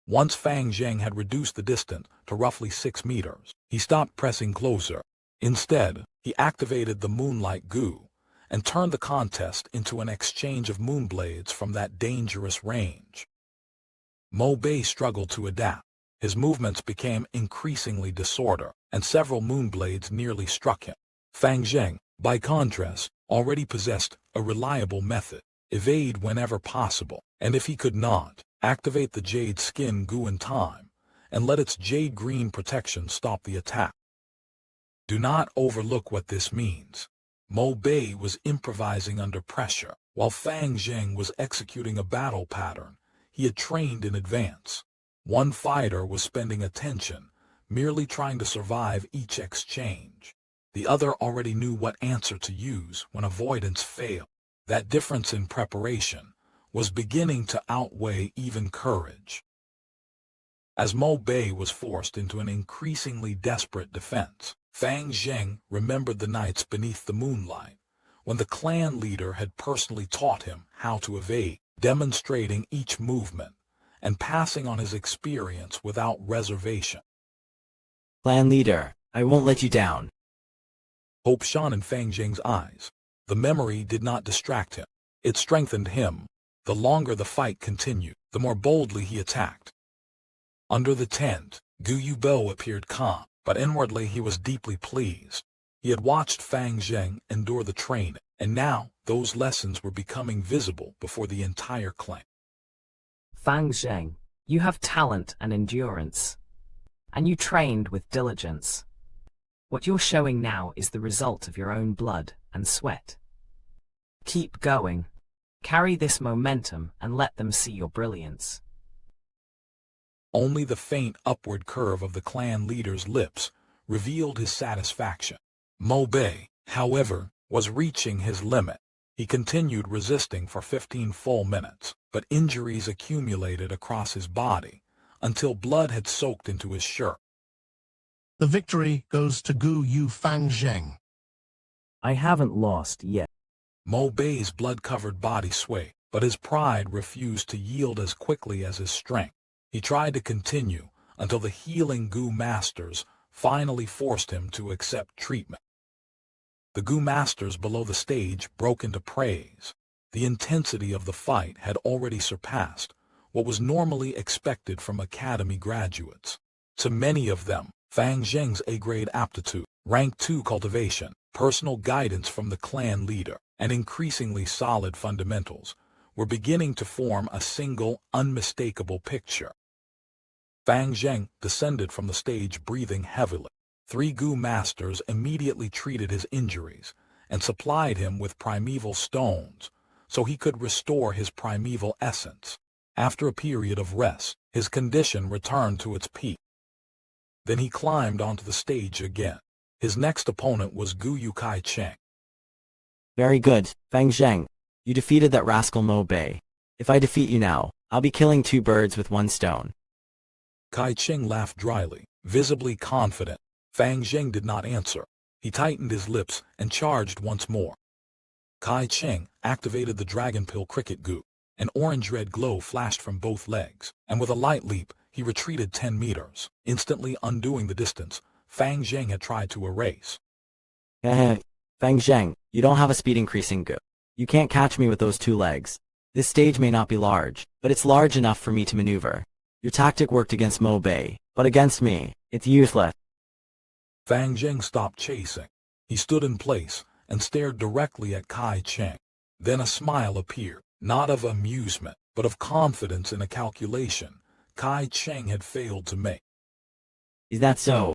Once Fang Zheng had reduced the distance to roughly 6 meters, he stopped pressing closer. Instead, he activated the Moonlight Gu and turned the contest into an exchange of moonblades from that dangerous range. Mo Bei struggled to adapt. His movements became increasingly disordered, and several moonblades nearly struck him. Fang Zheng, by contrast, already possessed a reliable method: evade whenever possible, and if he could not, activate the Jade Skin Gu in time, and let its jade green protection stop the attack. Do not overlook what this means. Mo Bei was improvising under pressure, while Fang Zheng was executing a battle pattern he had trained in advance. One fighter was spending attention, merely trying to survive each exchange. The other already knew what answer to use when avoidance failed. That difference in preparation was beginning to outweigh even courage. As Mo Bei was forced into an increasingly desperate defense, Fang Zheng remembered the nights beneath the moonlight, when the clan leader had personally taught him how to evade, demonstrating each movement and passing on his experience without reservation. Clan leader, I won't let you down. Hope shone in Fang Zheng's eyes. The memory did not distract him. It strengthened him. The longer the fight continued, the more boldly he attacked. Under the tent, Gu Yue appeared calm, but inwardly he was deeply pleased. He had watched Fang Zheng endure the training, and now those lessons were becoming visible before the entire clan. Fang Zheng, you have talent and endurance, and you trained with diligence. What you're showing now is the result of your own blood and sweat. Keep going. Carry this momentum and let them see your brilliance. Only the faint upward curve of the clan leader's lips revealed his satisfaction. Mo Bei, however, was reaching his limit. He continued resisting for 15 full minutes, but injuries accumulated across his body until blood had soaked into his shirt. The victory goes to Gu Yue Fang Zheng. I haven't lost yet. Mo Bei's blood-covered body swayed, but his pride refused to yield as quickly as his strength. He tried to continue until the healing Gu masters finally forced him to accept treatment. The Gu masters below the stage broke into praise. The intensity of the fight had already surpassed what was normally expected from academy graduates. To many of them, Fang Zheng's A-grade aptitude, rank 2 cultivation, personal guidance from the clan leader, and increasingly solid fundamentals were beginning to form a single, unmistakable picture. Fang Zheng descended from the stage breathing heavily. 3 Gu masters immediately treated his injuries and supplied him with primeval stones so he could restore his primeval essence. After a period of rest, his condition returned to its peak. Then he climbed onto the stage again. His next opponent was Gu Yue Cheng. Very good, Fang Zheng. You defeated that rascal Mo Bei. If I defeat you now, I'll be killing 2 birds with 1 stone. Cheng laughed dryly, visibly confident. Fang Zheng did not answer. He tightened his lips and charged once more. Cheng activated the Dragon Pill Cricket Gu. An orange-red glow flashed from both legs, and with a light leap, he retreated 10 meters, instantly undoing the distance Fang Zheng had tried to erase. Fang Zheng, you don't have a speed increasing Gu. You can't catch me with those 2 legs. This stage may not be large, but it's large enough for me to maneuver. Your tactic worked against Mo Bei, but against me, it's useless. Fang Zheng stopped chasing. He stood in place and stared directly at Cheng. Then a smile appeared, not of amusement, but of confidence in a calculation Cheng had failed to make. Is that so?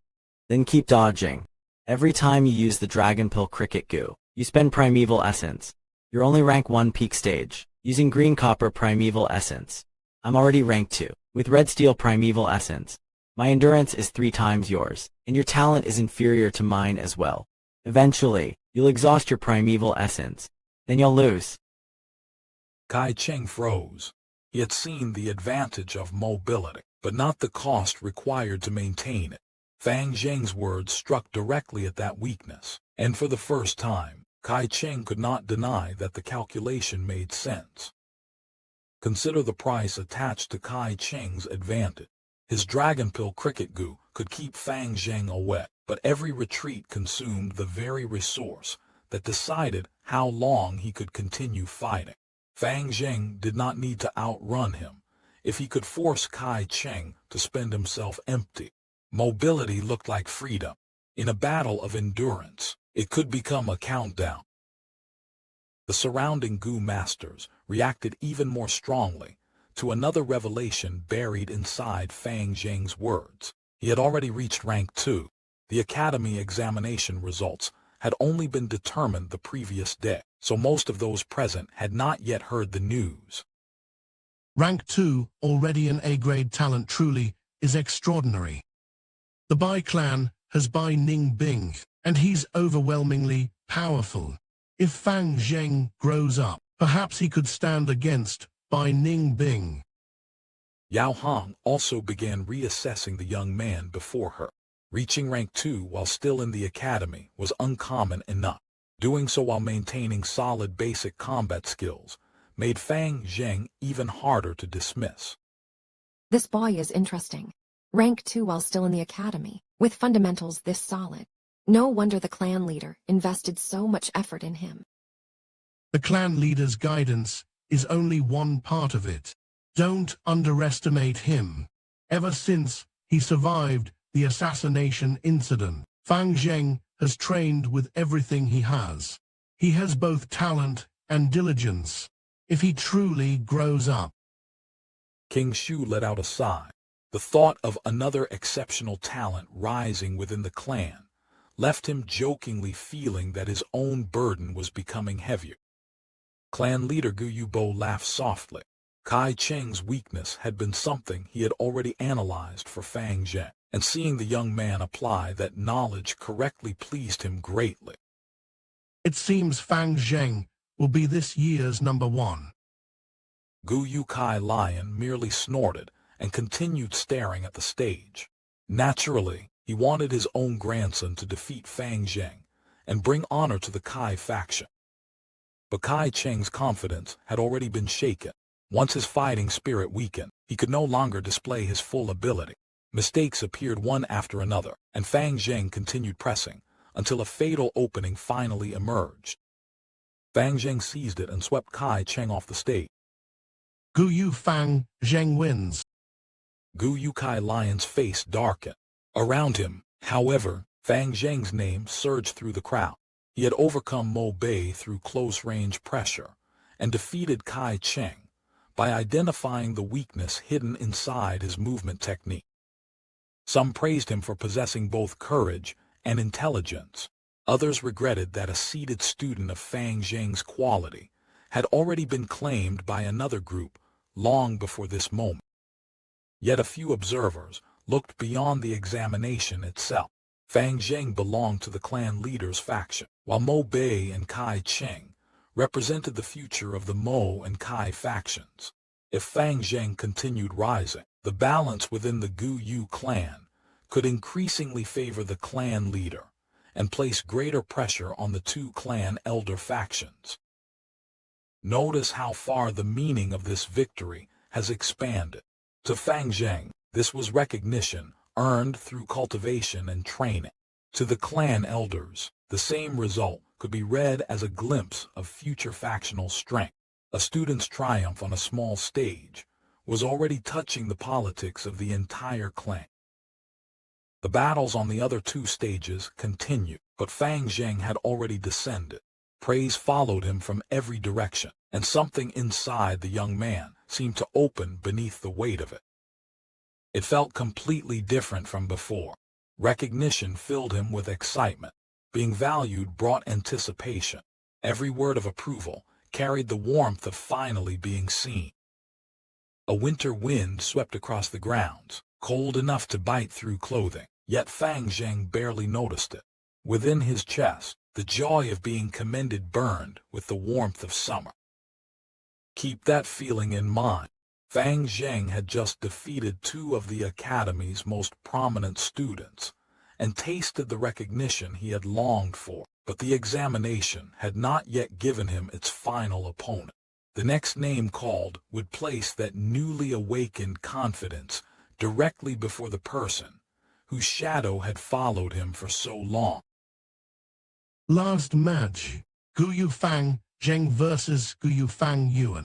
Then keep dodging. Every time you use the Dragon Pill Cricket Gu, you spend Primeval Essence. You're only rank 1 peak stage, using Green Copper Primeval Essence. I'm already rank 2, with Red Steel Primeval Essence. My endurance is 3 times yours, and your talent is inferior to mine as well. Eventually, you'll exhaust your Primeval Essence. Then you'll lose. Cheng froze. He had seen the advantage of mobility, but not the cost required to maintain it. Fang Zheng's words struck directly at that weakness, and for the first time, Cheng could not deny that the calculation made sense. Consider the price attached to Cheng's advantage. His Dragon Pill Cricket Gu could keep Fang Zheng away, but every retreat consumed the very resource that decided how long he could continue fighting. Fang Zheng did not need to outrun him if he could force Cheng to spend himself empty. Mobility looked like freedom. In a battle of endurance, it could become a countdown. The surrounding Gu masters reacted even more strongly to another revelation buried inside Fang Zheng's words. He had already reached rank 2. The academy examination results had only been determined the previous day, so most of those present had not yet heard the news. Rank 2, already an A-grade talent truly, is extraordinary. The Bai clan has Bai Ning Bing, and he's overwhelmingly powerful. If Fang Zheng grows up, perhaps he could stand against Bai Ning Bing. Yao Hong also began reassessing the young man before her. Reaching rank 2 while still in the academy was uncommon enough. Doing so while maintaining solid basic combat skills made Fang Zheng even harder to dismiss. This boy is interesting. Rank 2 while still in the academy, with fundamentals this solid. No wonder the clan leader invested so much effort in him. The clan leader's guidance is only one part of it. Don't underestimate him. Ever since he survived the assassination incident, Fang Zheng has trained with everything he has. He has both talent and diligence. If he truly grows up. King Shu let out a sigh. The thought of another exceptional talent rising within the clan left him jokingly feeling that his own burden was becoming heavier. Clan leader Gu Yubo laughed softly. Cheng's weakness had been something he had already analyzed for Fang Zheng, and seeing the young man apply that knowledge correctly pleased him greatly. It seems Fang Zheng will be this year's #1. Gu Yue Clan merely snorted and continued staring at the stage. Naturally, he wanted his own grandson to defeat Fang Zheng and bring honor to the Kai faction. But Cheng's confidence had already been shaken. Once his fighting spirit weakened, he could no longer display his full ability. Mistakes appeared one after another, and Fang Zheng continued pressing, until a fatal opening finally emerged. Fang Zheng seized it and swept Cheng off the stage. Gu Yue Fang Zheng wins. Gu Yue Clan's face darkened. Around him, however, Fang Zheng's name surged through the crowd. He had overcome Mo Bei through close-range pressure and defeated Cheng by identifying the weakness hidden inside his movement technique. Some praised him for possessing both courage and intelligence. Others regretted that a seated student of Fang Zheng's quality had already been claimed by another group long before this moment. Yet a few observers looked beyond the examination itself. Fang Zheng belonged to the clan leader's faction, while Mo Bei and Cheng represented the future of the Mo and Kai factions. If Fang Zheng continued rising, the balance within the Gu Yue clan could increasingly favor the clan leader and place greater pressure on the two clan elder factions. Notice how far the meaning of this victory has expanded. To Fang Zheng, this was recognition earned through cultivation and training. To the clan elders, the same result could be read as a glimpse of future factional strength. A student's triumph on a small stage was already touching the politics of the entire clan. The battles on the other two stages continued, but Fang Zheng had already descended. Praise followed him from every direction, and something inside the young man seemed to open beneath the weight of it. It felt completely different from before. Recognition filled him with excitement. Being valued brought anticipation. Every word of approval carried the warmth of finally being seen. A winter wind swept across the grounds, cold enough to bite through clothing, yet Fang Zheng barely noticed it. Within his chest, the joy of being commended burned with the warmth of summer. Keep that feeling in mind. Fang Zheng had just defeated two of the Academy's most prominent students and tasted the recognition he had longed for, but the examination had not yet given him its final opponent. The next name called would place that newly awakened confidence directly before the person whose shadow had followed him for so long. Last match, Gu Yue Fang Zheng versus Gu Yue Fang Yuan.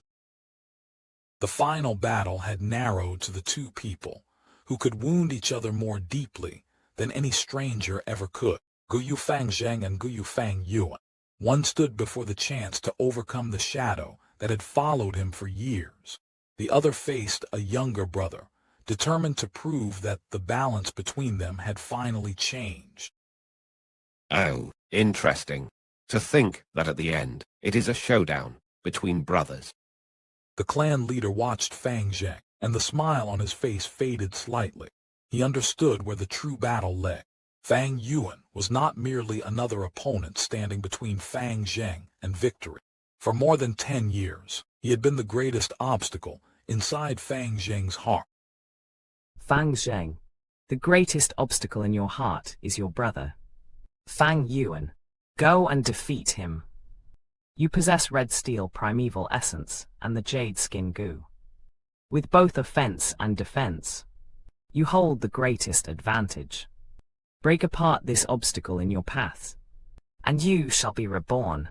The final battle had narrowed to the two people who could wound each other more deeply than any stranger ever could. Gu Yue Fang Zheng and Gu Yue Fang Yuan. One stood before the chance to overcome the shadow that had followed him for years. The other faced a younger brother, determined to prove that the balance between them had finally changed. Oh, interesting. To think that at the end, it is a showdown between brothers. The clan leader watched Fang Zheng, and the smile on his face faded slightly. He understood where the true battle lay. Fang Yuan was not merely another opponent standing between Fang Zheng and victory. For more than 10 years, he had been the greatest obstacle inside Fang Zheng's heart. Fang Zheng, the greatest obstacle in your heart is your brother. Fang Yuan, go and defeat him. You possess red steel primeval essence and the Jade Skin Gu. With both offense and defense, you hold the greatest advantage. Break apart this obstacle in your path, and you shall be reborn.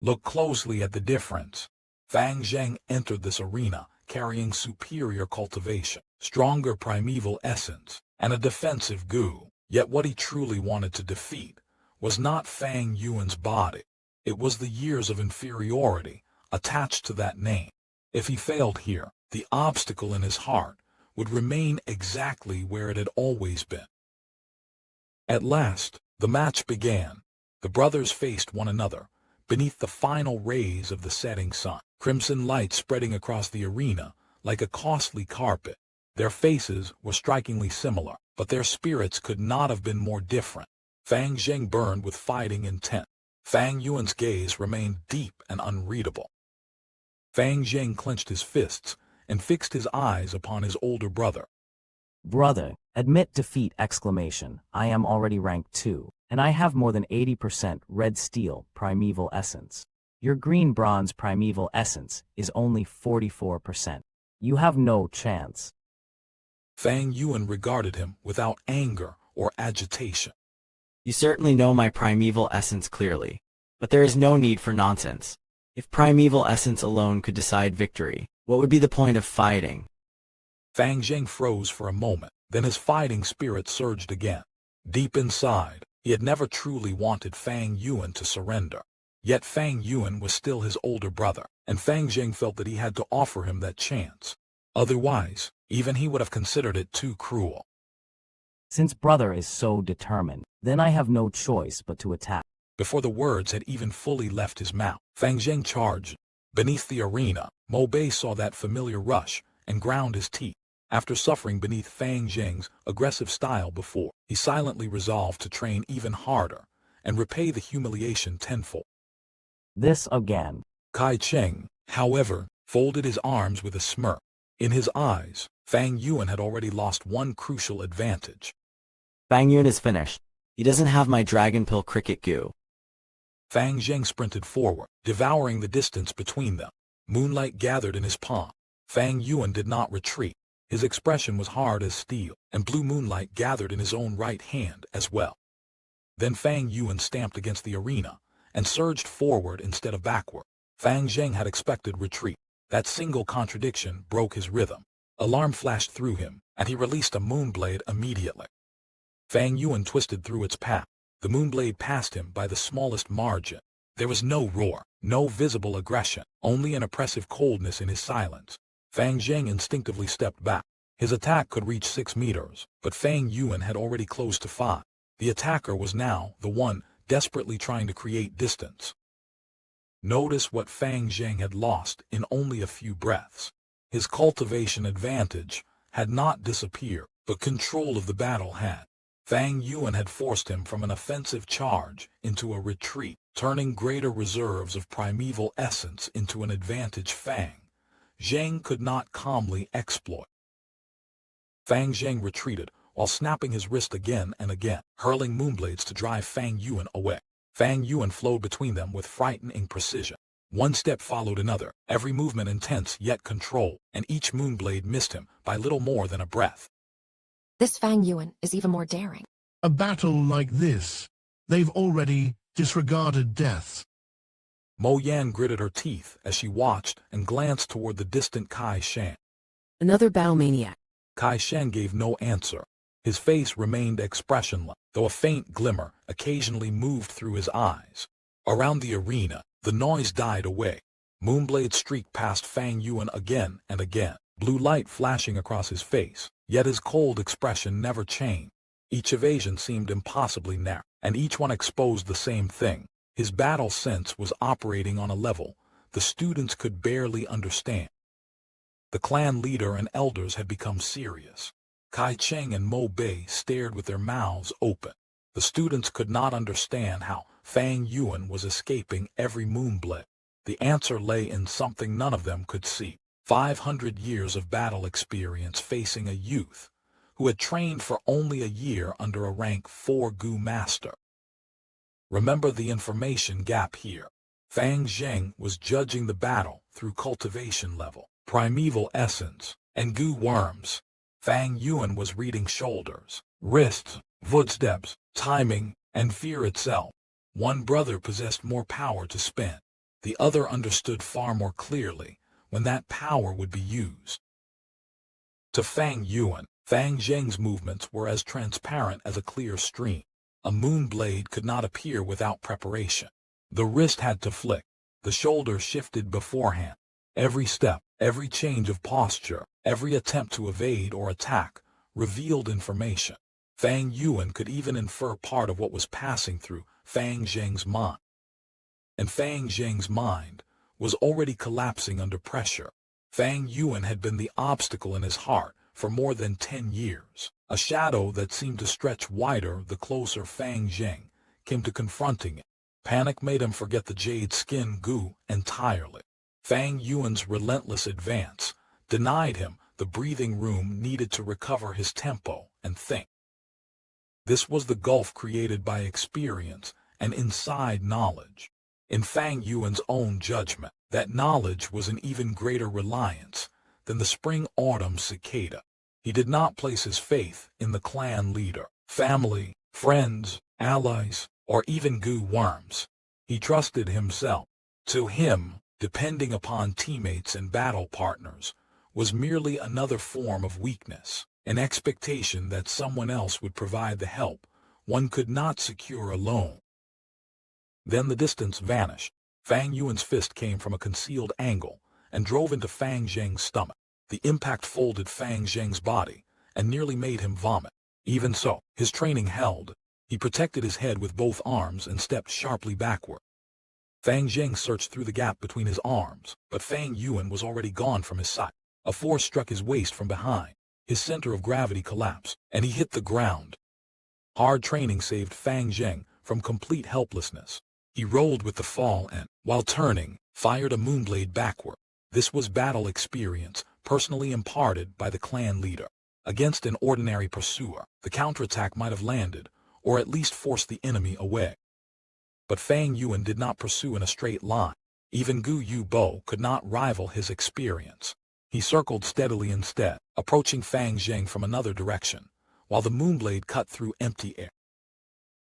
Look closely at the difference. Fang Zheng entered this arena carrying superior cultivation, stronger primeval essence, and a defensive Gu. Yet what he truly wanted to defeat was not Fang Yuan's body. It was the years of inferiority attached to that name. If he failed here, the obstacle in his heart would remain exactly where it had always been. At last, the match began. The brothers faced one another beneath the final rays of the setting sun, crimson light spreading across the arena like a costly carpet. Their faces were strikingly similar, but their spirits could not have been more different. Fang Zheng burned with fighting intent. Fang Yuan's gaze remained deep and unreadable. Fang Zheng clenched his fists and fixed his eyes upon his older brother. Brother, admit defeat! I am already rank 2, and I have more than 80% red steel primeval essence. Your green bronze primeval essence is only 44%. You have no chance. Fang Yuan regarded him without anger or agitation. You certainly know my primeval essence clearly, but there is no need for nonsense. If primeval essence alone could decide victory, what would be the point of fighting? Fang Zheng froze for a moment, then his fighting spirit surged again. Deep inside, he had never truly wanted Fang Yuan to surrender. Yet Fang Yuan was still his older brother, and Fang Zheng felt that he had to offer him that chance. Otherwise, even he would have considered it too cruel. Since brother is so determined, then I have no choice but to attack. Before the words had even fully left his mouth, Fang Zheng charged. Beneath the arena, Mo Bei saw that familiar rush and ground his teeth. After suffering beneath Fang Zheng's aggressive style before, he silently resolved to train even harder and repay the humiliation tenfold. This again. Cheng, however, folded his arms with a smirk. In his eyes, Fang Yuan had already lost one crucial advantage. Fang Yuan is finished. He doesn't have my dragon pill cricket Gu. Fang Zheng sprinted forward, devouring the distance between them. Moonlight gathered in his palm. Fang Yuan did not retreat. His expression was hard as steel, and blue moonlight gathered in his own right hand as well. Then Fang Yuan stamped against the arena and surged forward instead of backward. Fang Zheng had expected retreat. That single contradiction broke his rhythm. Alarm flashed through him, and he released a moonblade immediately. Fang Yuan twisted through its path. The moonblade passed him by the smallest margin. There was no roar, no visible aggression, only an oppressive coldness in his silence. Fang Zheng instinctively stepped back. His attack could reach 6 meters, but Fang Yuan had already closed to 5. The attacker was now the one desperately trying to create distance. Notice what Fang Zheng had lost in only a few breaths. His cultivation advantage had not disappeared, but control of the battle had. Fang Yuan had forced him from an offensive charge into a retreat, turning greater reserves of primeval essence into an advantage Fang Zheng could not calmly exploit. Fang Zheng retreated, while snapping his wrist again and again, hurling moonblades to drive Fang Yuan away. Fang Yuan flowed between them with frightening precision. One step followed another, every movement intense yet controlled, and each moonblade missed him by little more than a breath. This Fang Yuan is even more daring. A battle like this, they've already disregarded death. Mo Yan gritted her teeth as she watched and glanced toward the distant Kai Shan. Another battle maniac. Kai Shan gave no answer. His face remained expressionless, though a faint glimmer occasionally moved through his eyes. Around the arena, the noise died away. Moonblade streaked past Fang Yuan again and again, blue light flashing across his face, yet his cold expression never changed. Each evasion seemed impossibly narrow, and each one exposed the same thing. His battle sense was operating on a level the students could barely understand. The clan leader and elders had become serious. Cheng and Mo Bei stared with their mouths open. The students could not understand how Fang Yuan was escaping every moonblade. The answer lay in something none of them could see. 500 years of battle experience facing a youth who had trained for only a year under a rank 4 Gu master. Remember the information gap here. Fang Zheng was judging the battle through cultivation level, primeval essence, and Gu worms. Fang Yuan was reading shoulders, wrists, footsteps, timing, and fear itself. One brother possessed more power to spend. The other understood far more clearly when that power would be used. To Fang Yuan, Fang Zheng's movements were as transparent as a clear stream. A moonblade could not appear without preparation. The wrist had to flick. The shoulder shifted beforehand. Every step, every change of posture, every attempt to evade or attack revealed information. Fang Yuan could even infer part of what was passing through Fang Zheng's mind. And Fang Zheng's mind was already collapsing under pressure. Fang Yuan had been the obstacle in his heart for more than 10 years, a shadow that seemed to stretch wider the closer Fang Zheng came to confronting it. Panic made him forget the Jade Skin Gu entirely. Fang Yuan's relentless advance denied him the breathing room needed to recover his tempo and think. This was the gulf created by experience and inside knowledge. In Fang Yuan's own judgment, that knowledge was an even greater reliance than the spring-autumn cicada. He did not place his faith in the clan leader, family, friends, allies, or even Gu worms. He trusted himself. To him, depending upon teammates and battle partners was merely another form of weakness, an expectation that someone else would provide the help one could not secure alone. Then the distance vanished. Fang Yuan's fist came from a concealed angle and drove into Fang Zheng's stomach. The impact folded Fang Zheng's body and nearly made him vomit. Even so, his training held. He protected his head with both arms and stepped sharply backward. Fang Zheng searched through the gap between his arms, but Fang Yuan was already gone from his sight. A force struck his waist from behind. His center of gravity collapsed, and he hit the ground. Hard training saved Fang Zheng from complete helplessness. He rolled with the fall and, while turning, fired a moonblade backward. This was battle experience, personally imparted by the clan leader. Against an ordinary pursuer, the counterattack might have landed, or at least forced the enemy away. But Fang Yuan did not pursue in a straight line. Even Gu Yue Bo could not rival his experience. He circled steadily instead, approaching Fang Zheng from another direction, while the moonblade cut through empty air.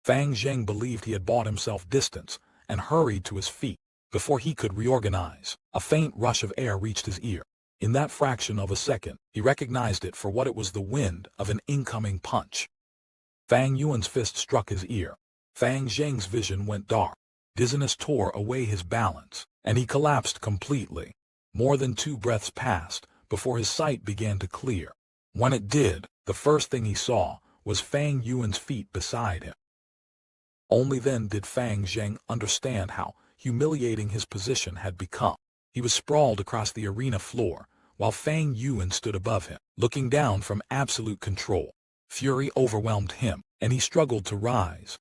Fang Zheng believed he had bought himself distance and hurried to his feet. Before he could reorganize, a faint rush of air reached his ear. In that fraction of a second, he recognized it for what it was: the wind of an incoming punch. Fang Yuan's fist struck his ear. Fang Zheng's vision went dark. Dizziness tore away his balance, and he collapsed completely. More than 2 breaths passed before his sight began to clear. When it did, the first thing he saw was Fang Yuan's feet beside him. Only then did Fang Zheng understand how humiliating his position had become. He was sprawled across the arena floor, while Fang Yuan stood above him, looking down from absolute control. Fury overwhelmed him, and he struggled to rise.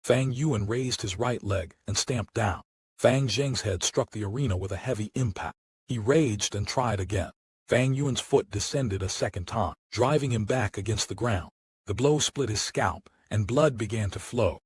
Fang Yuan raised his right leg and stamped down. Fang Zheng's head struck the arena with a heavy impact. He raged and tried again. Fang Yuan's foot descended a second time, driving him back against the ground. The blow split his scalp, and blood began to flow.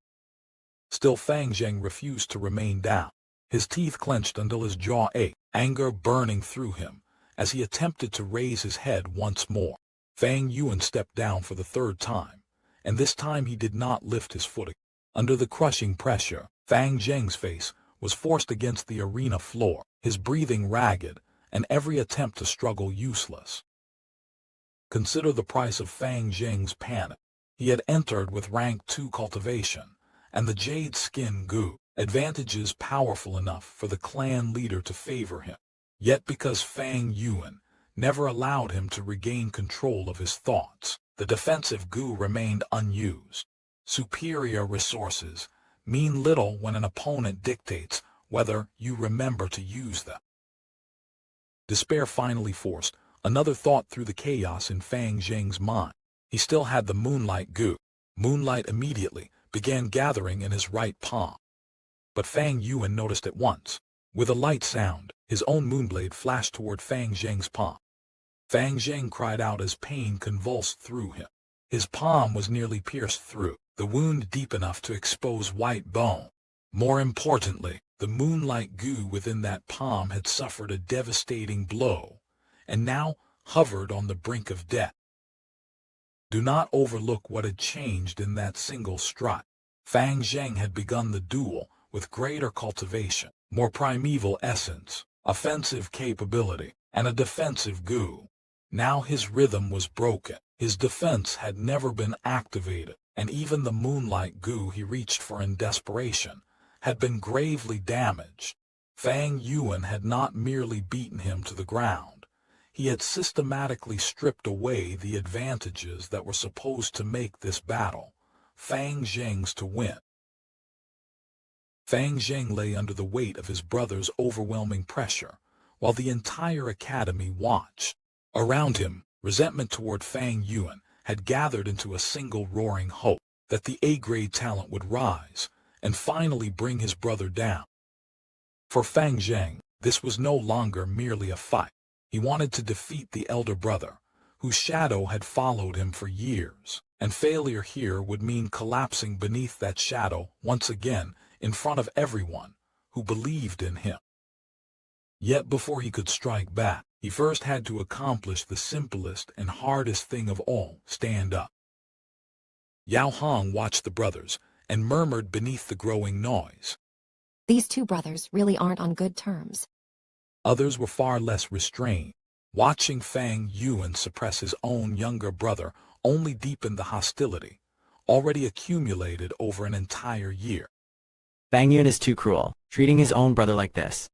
Still Fang Zheng refused to remain down. His teeth clenched until his jaw ached, anger burning through him, as he attempted to raise his head once more. Fang Yuan stepped down for the 3rd time, and this time he did not lift his foot again. Under the crushing pressure, Fang Zheng's face was forced against the arena floor, his breathing ragged, and every attempt to struggle useless. Consider the price of Fang Zheng's panic. He had entered with rank 2 cultivation, and the Jade Skin Gu, advantages powerful enough for the clan leader to favor him. Yet because Fang Yuan never allowed him to regain control of his thoughts, the defensive Gu remained unused. Superior resources mean little when an opponent dictates whether you remember to use them. Despair finally forced another thought through the chaos in Fang Zheng's mind. He still had the moonlight Gu. Moonlight immediately began gathering in his right palm. But Fang Yuan noticed at once. With a light sound, his own moonblade flashed toward Fang Zheng's palm. Fang Zheng cried out as pain convulsed through him. His palm was nearly pierced through, the wound deep enough to expose white bone. More importantly, the moonlight Gu within that palm had suffered a devastating blow, and now hovered on the brink of death. Do not overlook what had changed in that single strike. Fang Zheng had begun the duel with greater cultivation, more primeval essence, offensive capability, and a defensive Gu. Now his rhythm was broken. His defense had never been activated, and even the moonlight Gu he reached for in desperation had been gravely damaged. Fang Yuan had not merely beaten him to the ground. He had systematically stripped away the advantages that were supposed to make this battle Fang Zheng's to win. Fang Zheng lay under the weight of his brother's overwhelming pressure, while the entire academy watched. Around him, resentment toward Fang Yuan had gathered into a single roaring hope that the A-grade talent would rise and finally bring his brother down. For Fang Zheng, this was no longer merely a fight. He wanted to defeat the elder brother, whose shadow had followed him for years, and failure here would mean collapsing beneath that shadow once again in front of everyone who believed in him. Yet before he could strike back, he first had to accomplish the simplest and hardest thing of all: stand up. Yao Hong watched the brothers and murmured beneath the growing noise. These two brothers really aren't on good terms. Others were far less restrained. Watching Fang Yuan suppress his own younger brother only deepened the hostility, already accumulated over an entire year. Fang Yuan is too cruel, treating his own brother like this.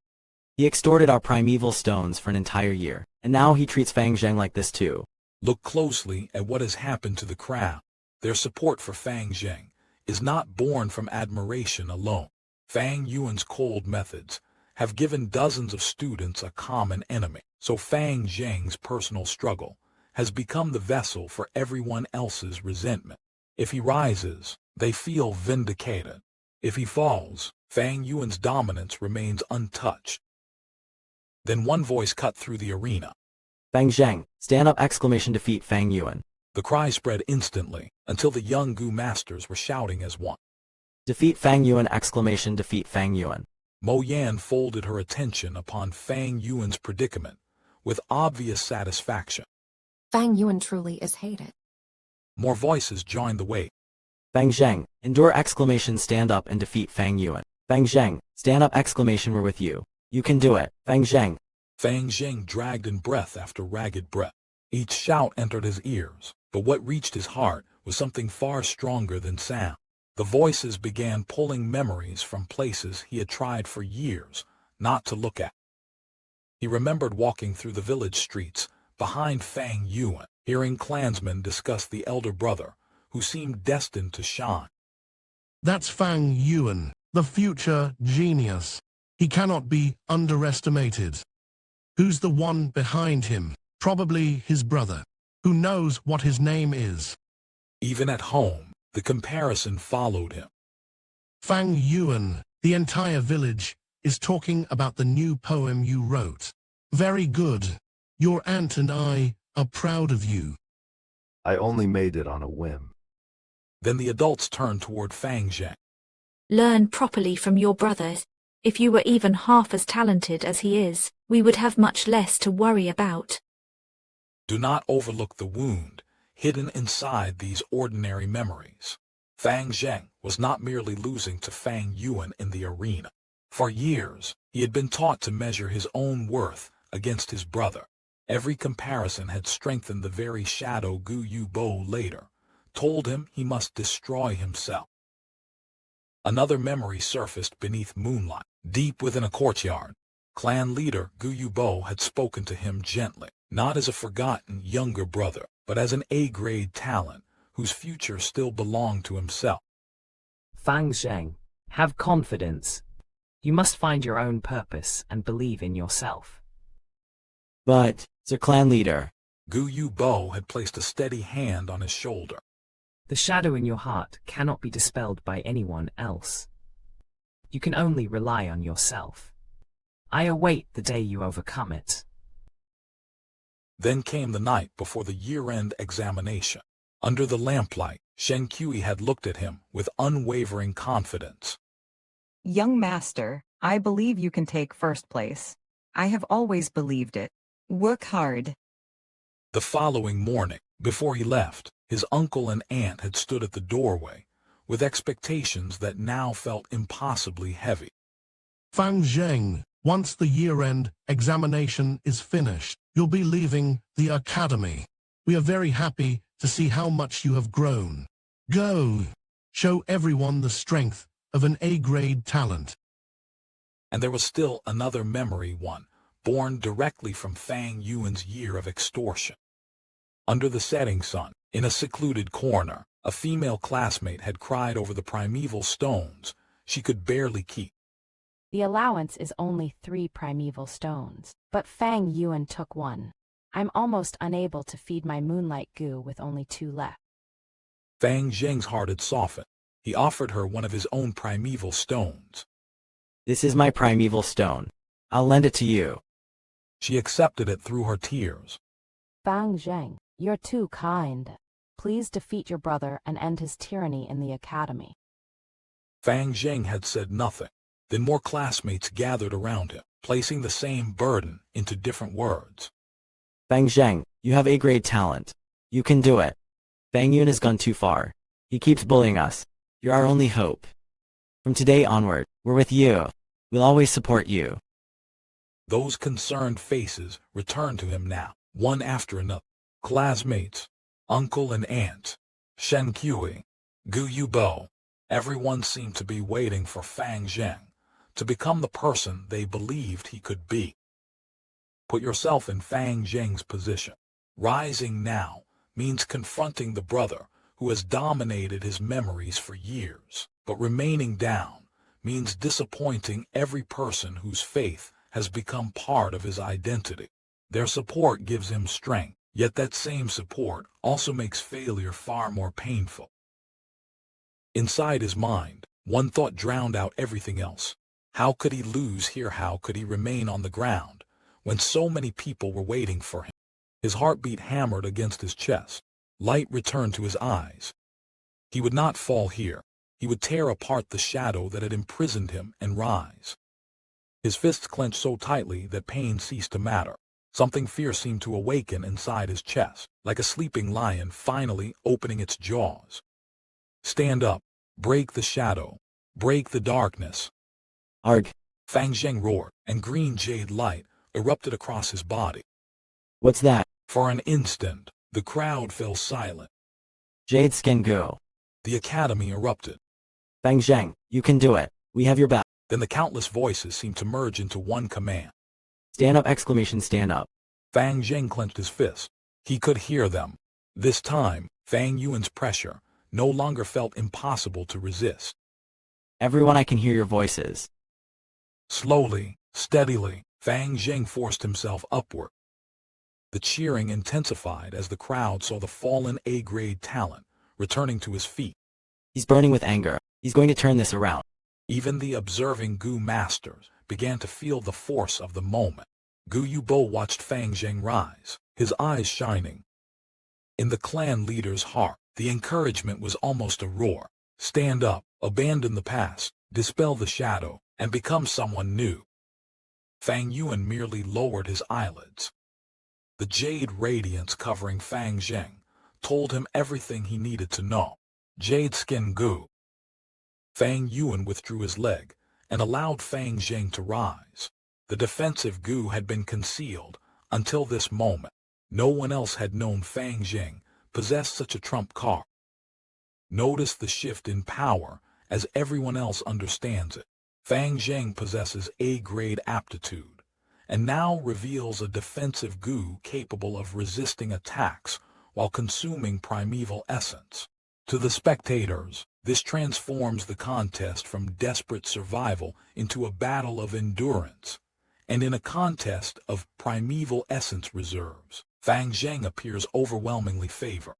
He extorted our primeval stones for an entire year, and now he treats Fang Zheng like this too. Look closely at what has happened to the crowd. Their support for Fang Zheng is not born from admiration alone. Fang Yuan's cold methods have given dozens of students a common enemy, so Fang Zheng's personal struggle has become the vessel for everyone else's resentment. If he rises, they feel vindicated. If he falls, Fang Yuan's dominance remains untouched. Then one voice cut through the arena. Fang Zheng, stand up! Defeat Fang Yuan. The cry spread instantly, until the young Gu masters were shouting as one. Defeat Fang Yuan! Defeat Fang Yuan. Mo Yan folded her attention upon Fang Yuan's predicament with obvious satisfaction. Fang Yuan truly is hated. More voices joined the wait. Fang Zheng, endure! Stand up and defeat Fang Yuan. Fang Zheng, stand up! We're with you. You can do it, Fang Zheng. Fang Zheng dragged in breath after ragged breath. Each shout entered his ears, but what reached his heart was something far stronger than sound. The voices began pulling memories from places he had tried for years not to look at. He remembered walking through the village streets behind Fang Yuan, hearing clansmen discuss the elder brother, who seemed destined to shine. That's Fang Yuan, the future genius. He cannot be underestimated. Who's the one behind him? Probably his brother. Who knows what his name is? Even at home, the comparison followed him. Fang Yuan, the entire village is talking about the new poem you wrote. Very good. Your aunt and I are proud of you. I only made it on a whim. Then the adults turned toward Fang Zheng. Learn properly from your brothers. If you were even half as talented as he is, we would have much less to worry about. Do not overlook the wound hidden inside these ordinary memories. Fang Zheng was not merely losing to Fang Yuan in the arena. For years, he had been taught to measure his own worth against his brother. Every comparison had strengthened the very shadow Gu Yue Clan later told him he must destroy himself. Another memory surfaced beneath moonlight. Deep within a courtyard, clan leader Gu Yue Clan had spoken to him gently, not as a forgotten younger brother, but as an A-grade talent whose future still belonged to himself. Fang Zheng, have confidence. You must find your own purpose and believe in yourself. But, Sir Clan Leader, Gu Yue Clan had placed a steady hand on his shoulder. The shadow in your heart cannot be dispelled by anyone else. You can only rely on yourself. I await the day you overcome it. Then came the night before the year-end examination. Under the lamplight, Shen Kui had looked at him with unwavering confidence. Young master, I believe you can take first place. I have always believed it. Work hard. The following morning, before he left, his uncle and aunt had stood at the doorway, with expectations that now felt impossibly heavy. Fang Zheng, once the year-end examination is finished, you'll be leaving the academy. We are very happy to see how much you have grown. Go! Show everyone the strength of an A-grade talent. And there was still another memory one, born directly from Fang Yuan's year of extortion. Under the setting sun, in a secluded corner, a female classmate had cried over the primeval stones she could barely keep. The allowance is only 3 primeval stones, but Fang Yuan took 1. I'm almost unable to feed my moonlight Gu with only 2 left. Fang Zheng's heart had softened. He offered her one of his own primeval stones. This is my primeval stone. I'll lend it to you. She accepted it through her tears. Fang Zheng, you're too kind. Please defeat your brother and end his tyranny in the academy. Fang Zheng had said nothing. Then more classmates gathered around him, placing the same burden into different words. Fang Zheng, you have A-grade talent. You can do it. Fang Yuan has gone too far. He keeps bullying us. You're our only hope. From today onward, we're with you. We'll always support you. Those concerned faces returned to him now, one after another. Classmates, uncle and aunt, Shen Kui, Gu Yue Clan. Everyone seemed to be waiting for Fang Zheng to become the person they believed he could be. Put yourself in Fang Zheng's position. Rising now means confronting the brother who has dominated his memories for years, but remaining down means disappointing every person whose faith has become part of his identity. Their support gives him strength, yet that same support also makes failure far more painful. Inside his mind, one thought drowned out everything else. How could he lose here? How could he remain on the ground when so many people were waiting for him? His heartbeat hammered against his chest. Light returned to his eyes. He would not fall here. He would tear apart the shadow that had imprisoned him and rise. His fists clenched so tightly that pain ceased to matter. Something fierce seemed to awaken inside his chest, like a sleeping lion finally opening its jaws. Stand up. Break the shadow. Break the darkness. Arg. Fang Zheng roared, and green jade light erupted across his body. What's that? For an instant, the crowd fell silent. Jade Skin Gu. The academy erupted. Fang Zheng, you can do it. We have your back. Then the countless voices seemed to merge into one command. Stand up! Exclamation, stand up. Fang Zheng clenched his fist. He could hear them. This time, Fang Yuan's pressure no longer felt impossible to resist. Everyone, I can hear your voices. Slowly, steadily, Fang Zheng forced himself upward. The cheering intensified as the crowd saw the fallen A-grade talent returning to his feet. He's burning with anger. He's going to turn this around. Even the observing Gu masters began to feel the force of the moment. Gu Yue Clan watched Fang Zheng rise, his eyes shining. In the clan leader's heart, the encouragement was almost a roar. Stand up, abandon the past, dispel the shadow, and become someone new. Fang Yuan merely lowered his eyelids. The jade radiance covering Fang Zheng told him everything he needed to know. Jade Skin Gu. Fang Yuan withdrew his leg and allowed Fang Zheng to rise. The defensive Gu had been concealed until this moment. No one else had known Fang Zheng possessed such a trump card. Notice the shift in power as everyone else understands it. Fang Zheng possesses A-grade aptitude, and now reveals a defensive Gu capable of resisting attacks while consuming primeval essence. To the spectators, this transforms the contest from desperate survival into a battle of endurance, and in a contest of primeval essence reserves, Fang Zheng appears overwhelmingly favored.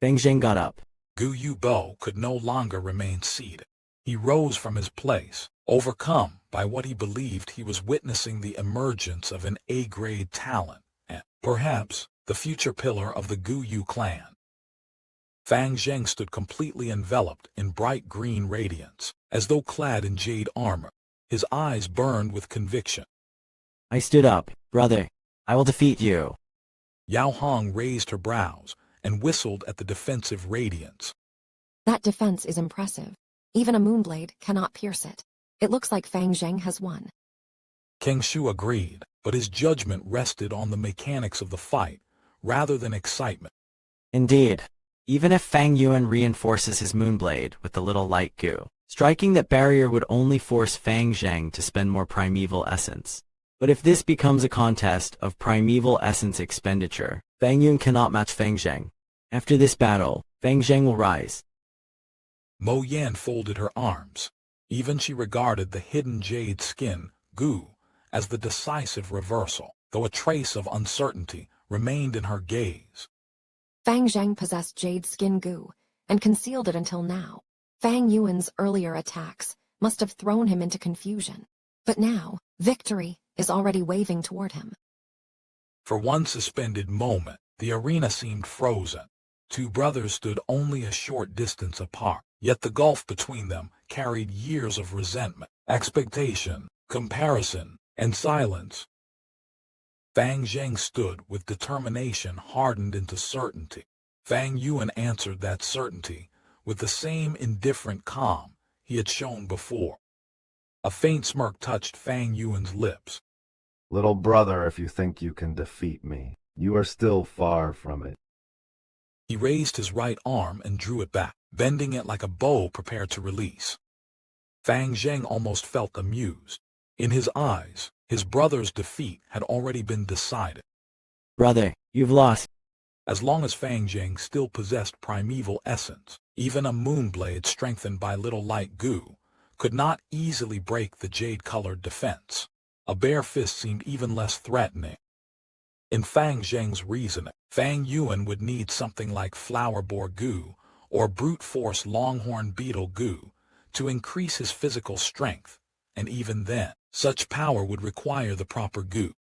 Fang Zheng got up. Gu Yue Clan could no longer remain seated. He rose from his place, overcome by what he believed he was witnessing the emergence of an A-grade talent, and, perhaps, the future pillar of the Gu Yue Clan. Fang Zheng stood completely enveloped in bright green radiance, as though clad in jade armor. His eyes burned with conviction. I stood up, brother. I will defeat you. Yao Hong raised her brows and whistled at the defensive radiance. That defense is impressive. Even a moonblade cannot pierce it. It looks like Fang Zheng has won. King Shu agreed, but his judgment rested on the mechanics of the fight, rather than excitement. Indeed. Even if Fang Yuan reinforces his moonblade with the little light Gu, striking that barrier would only force Fang Zheng to spend more primeval essence. But if this becomes a contest of primeval essence expenditure, Fang Yuan cannot match Fang Zheng. After this battle, Fang Zheng will rise. Mo Yan folded her arms. Even she regarded the hidden Jade Skin Gu as the decisive reversal, though a trace of uncertainty remained in her gaze. Fang Zheng possessed Jade Skin Gu and concealed it until now. Fang Yuan's earlier attacks must have thrown him into confusion. But now, victory is already waving toward him. For one suspended moment, the arena seemed frozen. Two brothers stood only a short distance apart, yet the gulf between them carried years of resentment, expectation, comparison, and silence. Fang Zheng stood with determination hardened into certainty. Fang Yuan answered that certainty with the same indifferent calm he had shown before. A faint smirk touched Fang Yuan's lips. Little brother, if you think you can defeat me, you are still far from it. He raised his right arm and drew it back, bending it like a bow prepared to release. Fang Zheng almost felt amused. In his eyes, his brother's defeat had already been decided. Brother, you've lost. As long as Fang Zheng still possessed primeval essence, even a moonblade strengthened by little light Gu could not easily break the jade-colored defense. A bare fist seemed even less threatening. In Fang Zheng's reasoning, Fang Yuan would need something like flower-boar Gu or brute force longhorn beetle Gu to increase his physical strength, and even then, such power would require the proper Gu.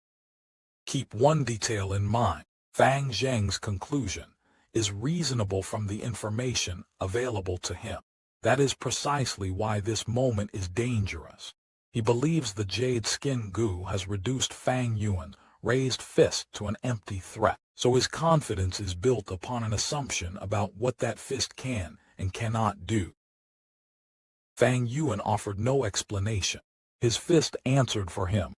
Keep one detail in mind. Fang Zheng's conclusion is reasonable from the information available to him. That is precisely why this moment is dangerous. He believes the Jade Skin Gu has reduced Fang Yuan's raised fist to an empty threat, so his confidence is built upon an assumption about what that fist can and cannot do. Fang Yuan offered no explanation. His fist answered for him.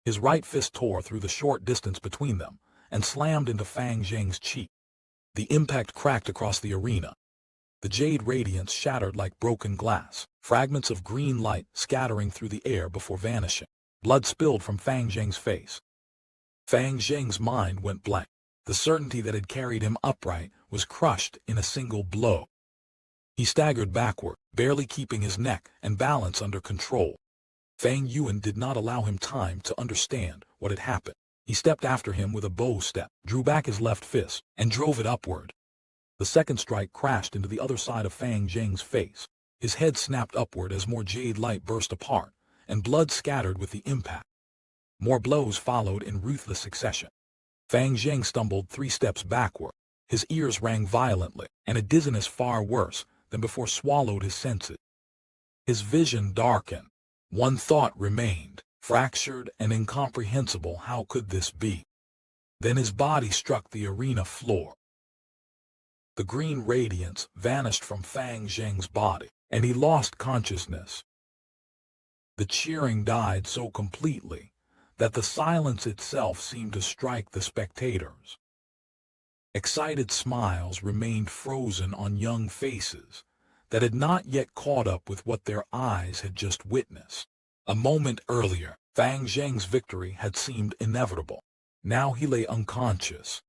His right fist tore through the short distance between them and slammed into Fang Zheng's cheek. The impact cracked across the arena. The jade radiance shattered like broken glass, fragments of green light scattering through the air before vanishing. Blood spilled from Fang Zheng's face. Fang Zheng's mind went blank. The certainty that had carried him upright was crushed in a single blow. He staggered backward, barely keeping his neck and balance under control. Fang Yuan did not allow him time to understand what had happened. He stepped after him with a bow step, drew back his left fist, and drove it upward. The second strike crashed into the other side of Fang Zheng's face. His head snapped upward as more jade light burst apart, and blood scattered with the impact. More blows followed in ruthless succession. Fang Zheng stumbled 3 steps backward. His ears rang violently, and a dizziness far worse than before swallowed his senses. His vision darkened. One thought remained, fractured and incomprehensible. How could this be? Then his body struck the arena floor. The green radiance vanished from Fang Zheng's body, and he lost consciousness. The cheering died so completely that the silence itself seemed to strike the spectators. Excited smiles remained frozen on young faces that had not yet caught up with what their eyes had just witnessed. A moment earlier, Fang Zheng's victory had seemed inevitable. Now he lay unconscious.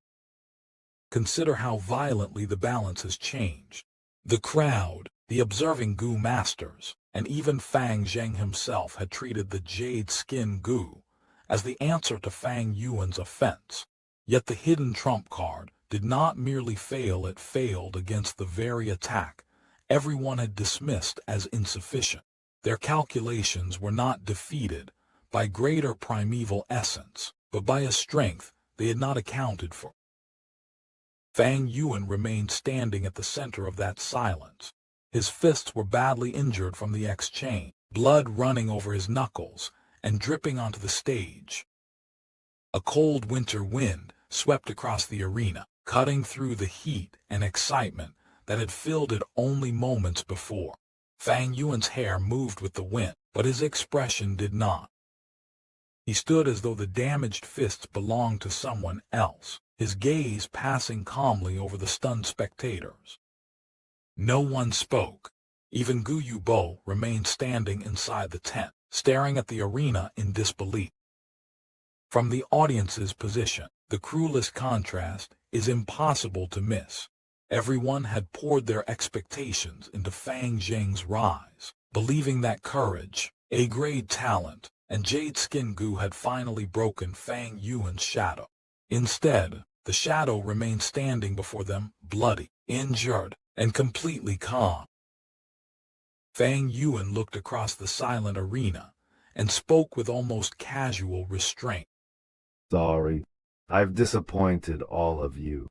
Consider how violently the balance has changed. The crowd, the observing Gu masters, and even Fang Zheng himself had treated the Jade Skin Gu as the answer to Fang Yuan's offense. Yet the hidden trump card did not merely fail, it failed against the very attack everyone had dismissed as insufficient. Their calculations were not defeated by greater primeval essence, but by a strength they had not accounted for. Fang Yuan remained standing at the center of that silence. His fists were badly injured from the exchange, blood running over his knuckles and dripping onto the stage. A cold winter wind swept across the arena, cutting through the heat and excitement that had filled it only moments before. Fang Yuan's hair moved with the wind, but his expression did not. He stood as though the damaged fists belonged to someone else, his gaze passing calmly over the stunned spectators. No one spoke. Even Gu Yue remained standing inside the tent, staring at the arena in disbelief. From the audience's position, the cruelest contrast is impossible to miss. Everyone had poured their expectations into Fang Zheng's rise, believing that courage, A-grade talent, and Jade Skin Gu had finally broken Fang Yuan's shadow. Instead, the shadow remained standing before them, bloody, injured, and completely calm. Fang Yuan looked across the silent arena and spoke with almost casual restraint. Sorry, I've disappointed all of you.